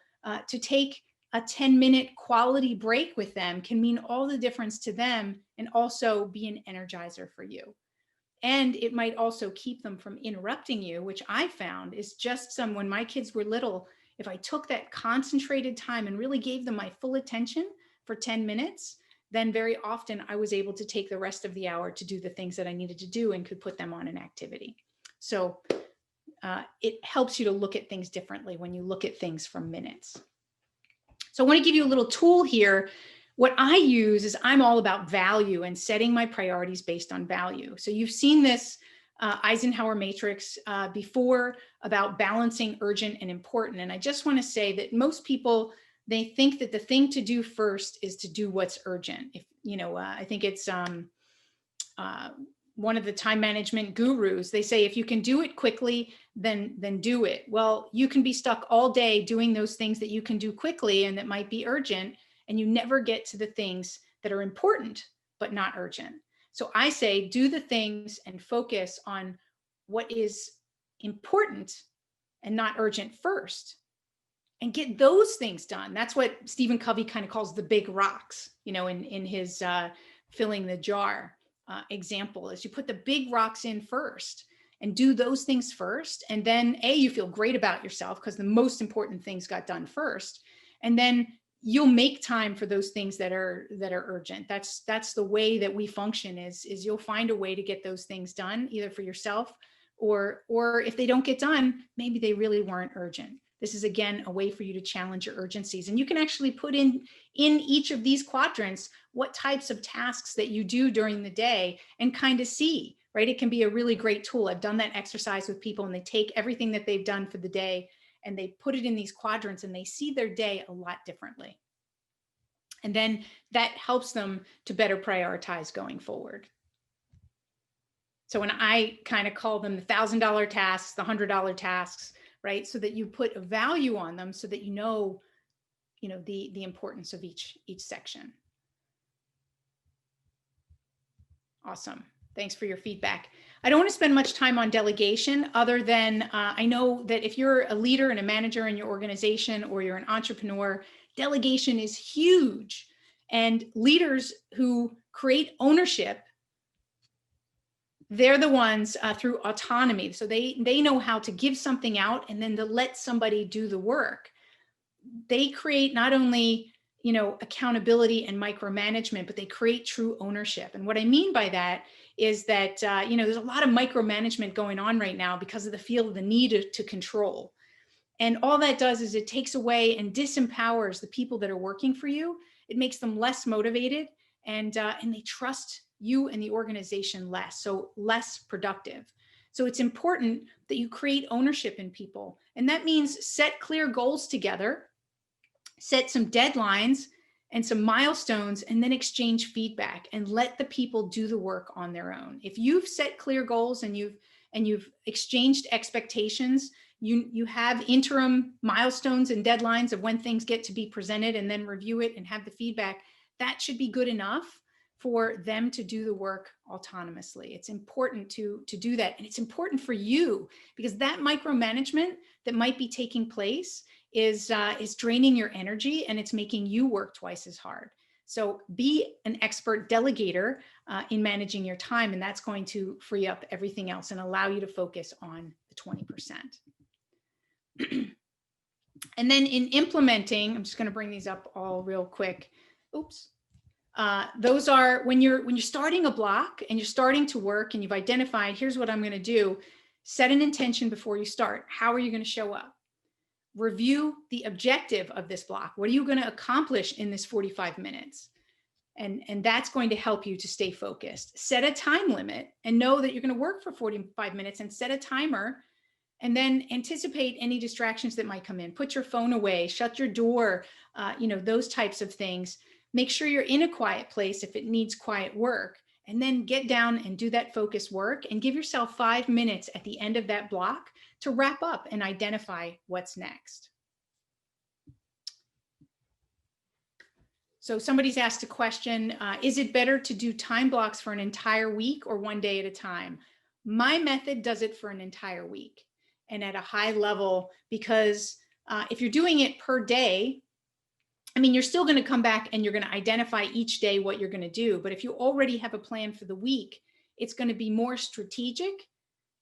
to take a 10-minute quality break with them can mean all the difference to them and also be an energizer for you. And it might also keep them from interrupting you, which I found is just when my kids were little, if I took that concentrated time and really gave them my full attention for 10 minutes, then very often I was able to take the rest of the hour to do the things that I needed to do and could put them on an activity. So it helps you to look at things differently when you look at things from minutes. So I want to give you a little tool here. What I use is I'm all about value and setting my priorities based on value. So you've seen this Eisenhower matrix before about balancing urgent and important. And I just want to say that most people, they think that the thing to do first is to do what's urgent. If, I think it's one of the time management gurus, they say, if you can do it quickly, then do it. Well, you can be stuck all day doing those things that you can do quickly and that might be urgent, and you never get to the things that are important, but not urgent. So I say, do the things and focus on what is important and not urgent first, and get those things done. That's what Stephen Covey kind of calls the big rocks, in his filling the jar example, is you put the big rocks in first and do those things first. And then you feel great about yourself because the most important things got done first. And then you'll make time for those things that are urgent. That's the way that we function, is you'll find a way to get those things done, either for yourself or if they don't get done, maybe they really weren't urgent. This is, again, a way for you to challenge your urgencies. And you can actually put in each of these quadrants what types of tasks that you do during the day and kind of see, right? It can be a really great tool. I've done that exercise with people, and they take everything that they've done for the day and they put it in these quadrants, and they see their day a lot differently. And then that helps them to better prioritize going forward. So when I kind of call them the $1,000 tasks, the $100 tasks, right? So that you put a value on them, so that you know the importance of each section. Awesome. Thanks for your feedback. I don't want to spend much time on delegation, other than I know that if you're a leader and a manager in your organization, or you're an entrepreneur, delegation is huge. And leaders who create ownership, they're the ones through autonomy. So they know how to give something out and then to let somebody do the work. They create not only, accountability and micromanagement, but they create true ownership. And what I mean by that is that, there's a lot of micromanagement going on right now because of the feel of the need to control. And all that does is it takes away and disempowers the people that are working for you. It makes them less motivated, and they trust you and the organization less, so less productive. So it's important that you create ownership in people. And that means set clear goals together, set some deadlines and some milestones, and then exchange feedback and let the people do the work on their own. If you've set clear goals and you've exchanged expectations, you have interim milestones and deadlines of when things get to be presented, and then review it and have the feedback, that should be good enough for them to do the work autonomously. It's important to do that. And it's important for you, because that micromanagement that might be taking place is draining your energy, and it's making you work twice as hard. So be an expert delegator in managing your time, and that's going to free up everything else and allow you to focus on the 20%. And then in implementing, I'm just going to bring these up all real quick. Oops. Those are when you're starting a block and you're starting to work and you've identified, here's what I'm going to do. Set an intention before you start. How are you going to show up? Review the objective of this block. What are you going to accomplish in this 45 minutes? And that's going to help you to stay focused. Set a time limit and know that you're going to work for 45 minutes, and set a timer, and then anticipate any distractions that might come in. Put your phone away, shut your door, those types of things. Make sure you're in a quiet place if it needs quiet work, and then get down and do that focus work, and give yourself 5 minutes at the end of that block to wrap up and identify what's next. So somebody's asked a question, is it better to do time blocks for an entire week or one day at a time? My method does it for an entire week and at a high level, because if you're doing it per day, I mean, you're still going to come back and you're going to identify each day what you're going to do. But if you already have a plan for the week, it's going to be more strategic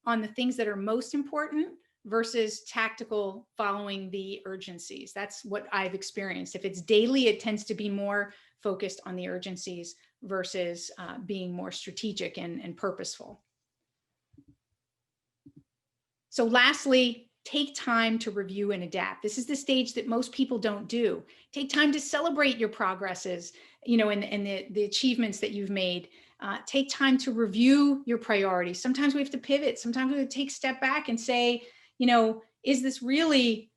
on the things that are most important versus tactical following the urgencies. That's what I've experienced. If it's daily, it tends to be more focused on the urgencies versus being more strategic and purposeful. So lastly, take time to review and adapt. This is the stage that most people don't do. Take time to celebrate your progresses, and the achievements that you've made. Take time to review your priorities. Sometimes we have to pivot. Sometimes we have to take a step back and say, is this really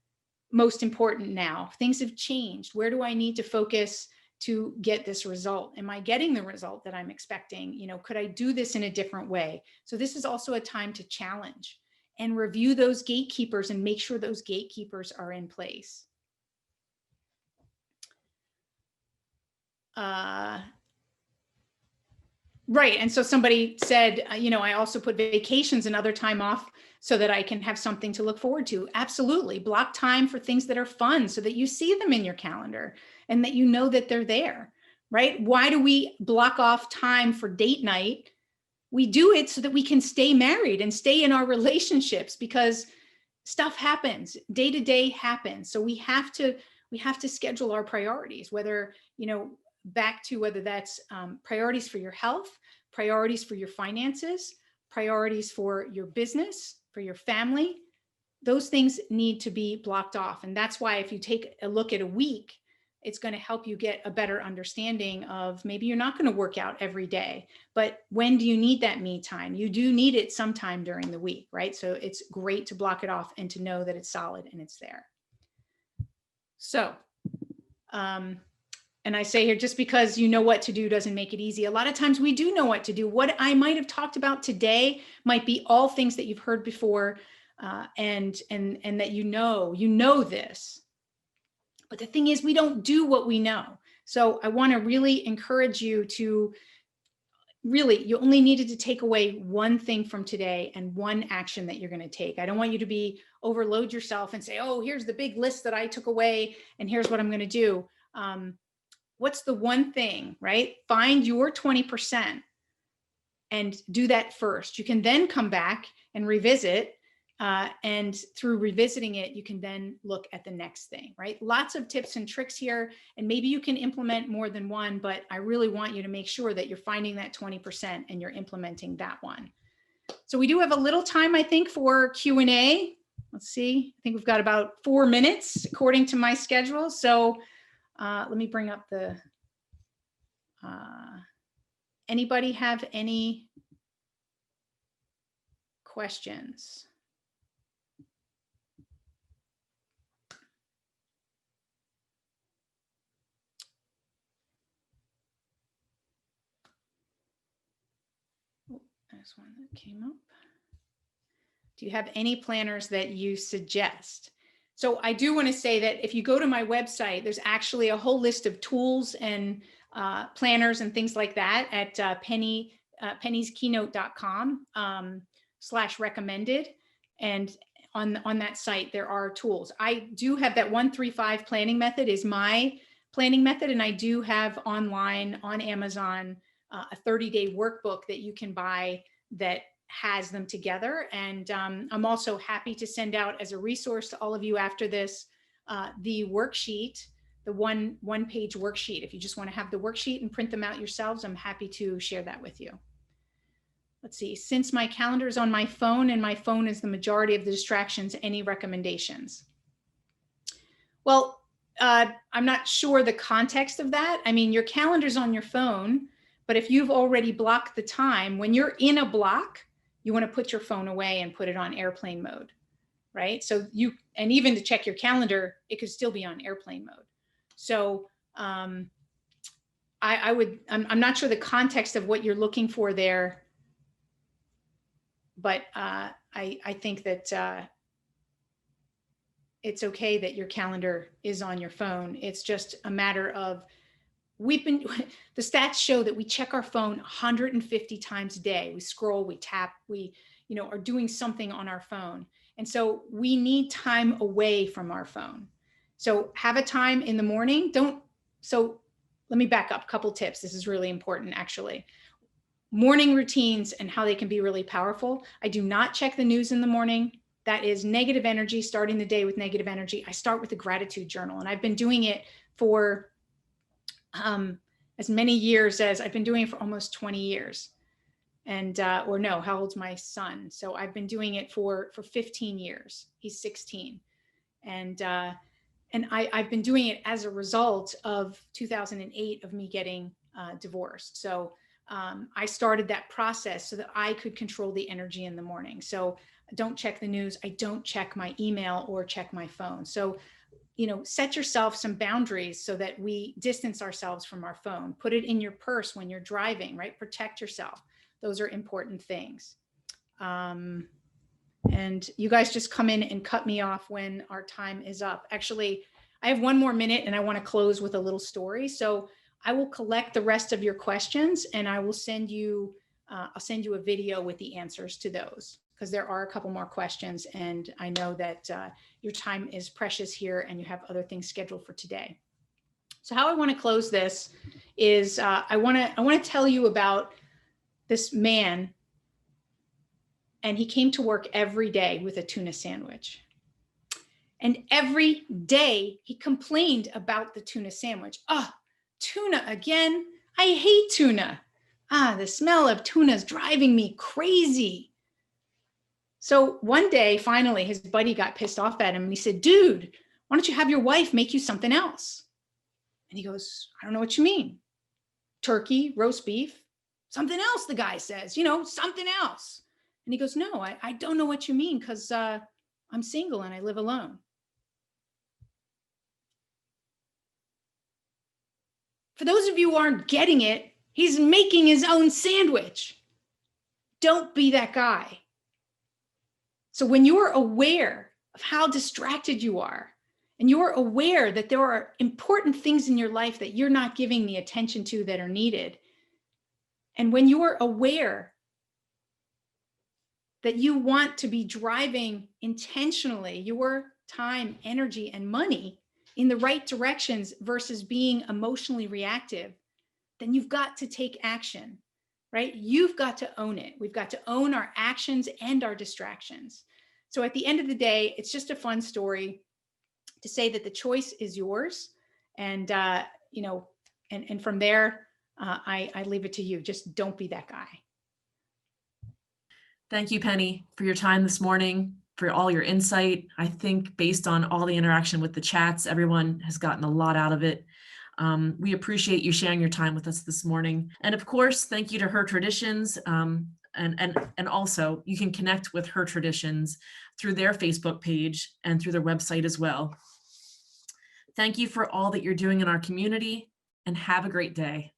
most important now? Things have changed. Where do I need to focus to get this result? Am I getting the result that I'm expecting? You know, could I do this in a different way? So this is also a time to challenge and review those gatekeepers and make sure those gatekeepers are in place. Right. And so somebody said, you know, I also put vacations and other time off so that I can have something to look forward to. Absolutely. Block time for things that are fun so that you see them in your calendar and that you know that they're there, right? Why do we block off time for date night? We do it so that we can stay married and stay in our relationships, because stuff happens, day to day happens. So we have to schedule our priorities, whether, you know, back to whether that's priorities for your health, priorities for your finances, priorities for your business, for your family. Those things need to be blocked off. And that's why if you take a look at a week, it's going to help you get a better understanding of, maybe you're not going to work out every day, but when do you need that me time? You do need it sometime during the week, right? So it's great to block it off and to know that it's solid and it's there. So, and I say here, just because you know what to do doesn't make it easy. A lot of times we do know what to do. What I might have talked about today might be all things that you've heard before, and that you know this. But the thing is, we don't do what we know. So I want to really encourage you to you only needed to take away one thing from today and one action that you're going to take. I don't want you to overload yourself and say, oh, here's the big list that I took away and here's what I'm going to do. What's the one thing, right? Find your 20% and do that first. You can then come back and revisit. And through revisiting it, you can then look at the next thing, right? Lots of tips and tricks here, and maybe you can implement more than one, but I really want you to make sure that you're finding that 20% and you're implementing that one. So we do have a little time, I think, for Q&A. Let's see, I think we've got about 4 minutes according to my schedule. So let me bring up the, anybody have any questions? There's one that came up. Do you have any planners that you suggest? So I do want to say that if you go to my website, there's actually a whole list of tools and planners and things like that at pennyskeynote.com/recommended. And on that site, there are tools. I do have that 135 planning method is my planning method. And I do have online on Amazon a 30-day workbook that you can buy that has them together. And I'm also happy to send out as a resource to all of you after this, the worksheet, the one-page worksheet. If you just want to have the worksheet and print them out yourselves, I'm happy to share that with you. Let's see, since my calendar is on my phone and my phone is the majority of the distractions, any recommendations? Well, I'm not sure the context of that. I mean, your calendar's on your phone, but if you've already blocked the time, when you're in a block, you want to put your phone away and put it on airplane mode, right? So and even to check your calendar, it could still be on airplane mode. So I'm not sure the context of what you're looking for there, but I think that it's okay that your calendar is on your phone. It's just a matter of, the stats show that we check our phone 150 times a day. We scroll, we tap, we, are doing something on our phone. And so we need time away from our phone. So have a time in the morning. So let me back up a couple tips. This is really important, actually. Morning routines and how they can be really powerful. I do not check the news in the morning. That is negative energy, starting the day with negative energy. I start with a gratitude journal, and I've been doing it for as many years as I've been doing it for almost 20 years. And, or no, how old's my son? So I've been doing it for 15 years. He's 16. And I've been doing it as a result of 2008 of me getting divorced. So I started that process so that I could control the energy in the morning. So I don't check the news. I don't check my email or check my phone. So set yourself some boundaries so that we distance ourselves from our phone. Put it in your purse when you're driving, right? Protect yourself. Those are important things. And you guys just come in and cut me off when our time is up. Actually, I have one more minute and I want to close with a little story. So I will collect the rest of your questions and I will send you, I'll send you a video with the answers to those, because there are a couple more questions and I know that your time is precious here and you have other things scheduled for today. So how I want to close this is I want to tell you about this man, and he came to work every day with a tuna sandwich. And every day he complained about the tuna sandwich. Oh, tuna again. I hate tuna. The smell of tuna is driving me crazy. So one day, finally, his buddy got pissed off at him and he said, dude, why don't you have your wife make you something else? And he goes, I don't know what you mean. Turkey, roast beef, something else, the guy says, something else. And he goes, no, I don't know what you mean, because I'm single and I live alone. For those of you who aren't getting it, he's making his own sandwich. Don't be that guy. So when you're aware of how distracted you are, and you're aware that there are important things in your life that you're not giving the attention to that are needed, and when you're aware that you want to be driving intentionally your time, energy, and money in the right directions versus being emotionally reactive, then you've got to take action, right? You've got to own it. We've got to own our actions and our distractions. So at the end of the day, it's just a fun story to say that the choice is yours. And, and from there, I leave it to you. Just don't be that guy. Thank you, Penny, for your time this morning, for all your insight. I think based on all the interaction with the chats, everyone has gotten a lot out of it. We appreciate you sharing your time with us this morning. And of course, thank you to Her Traditions. And also you can connect with Her Traditions through their Facebook page and through their website as well. Thank you for all that you're doing in our community, and have a great day.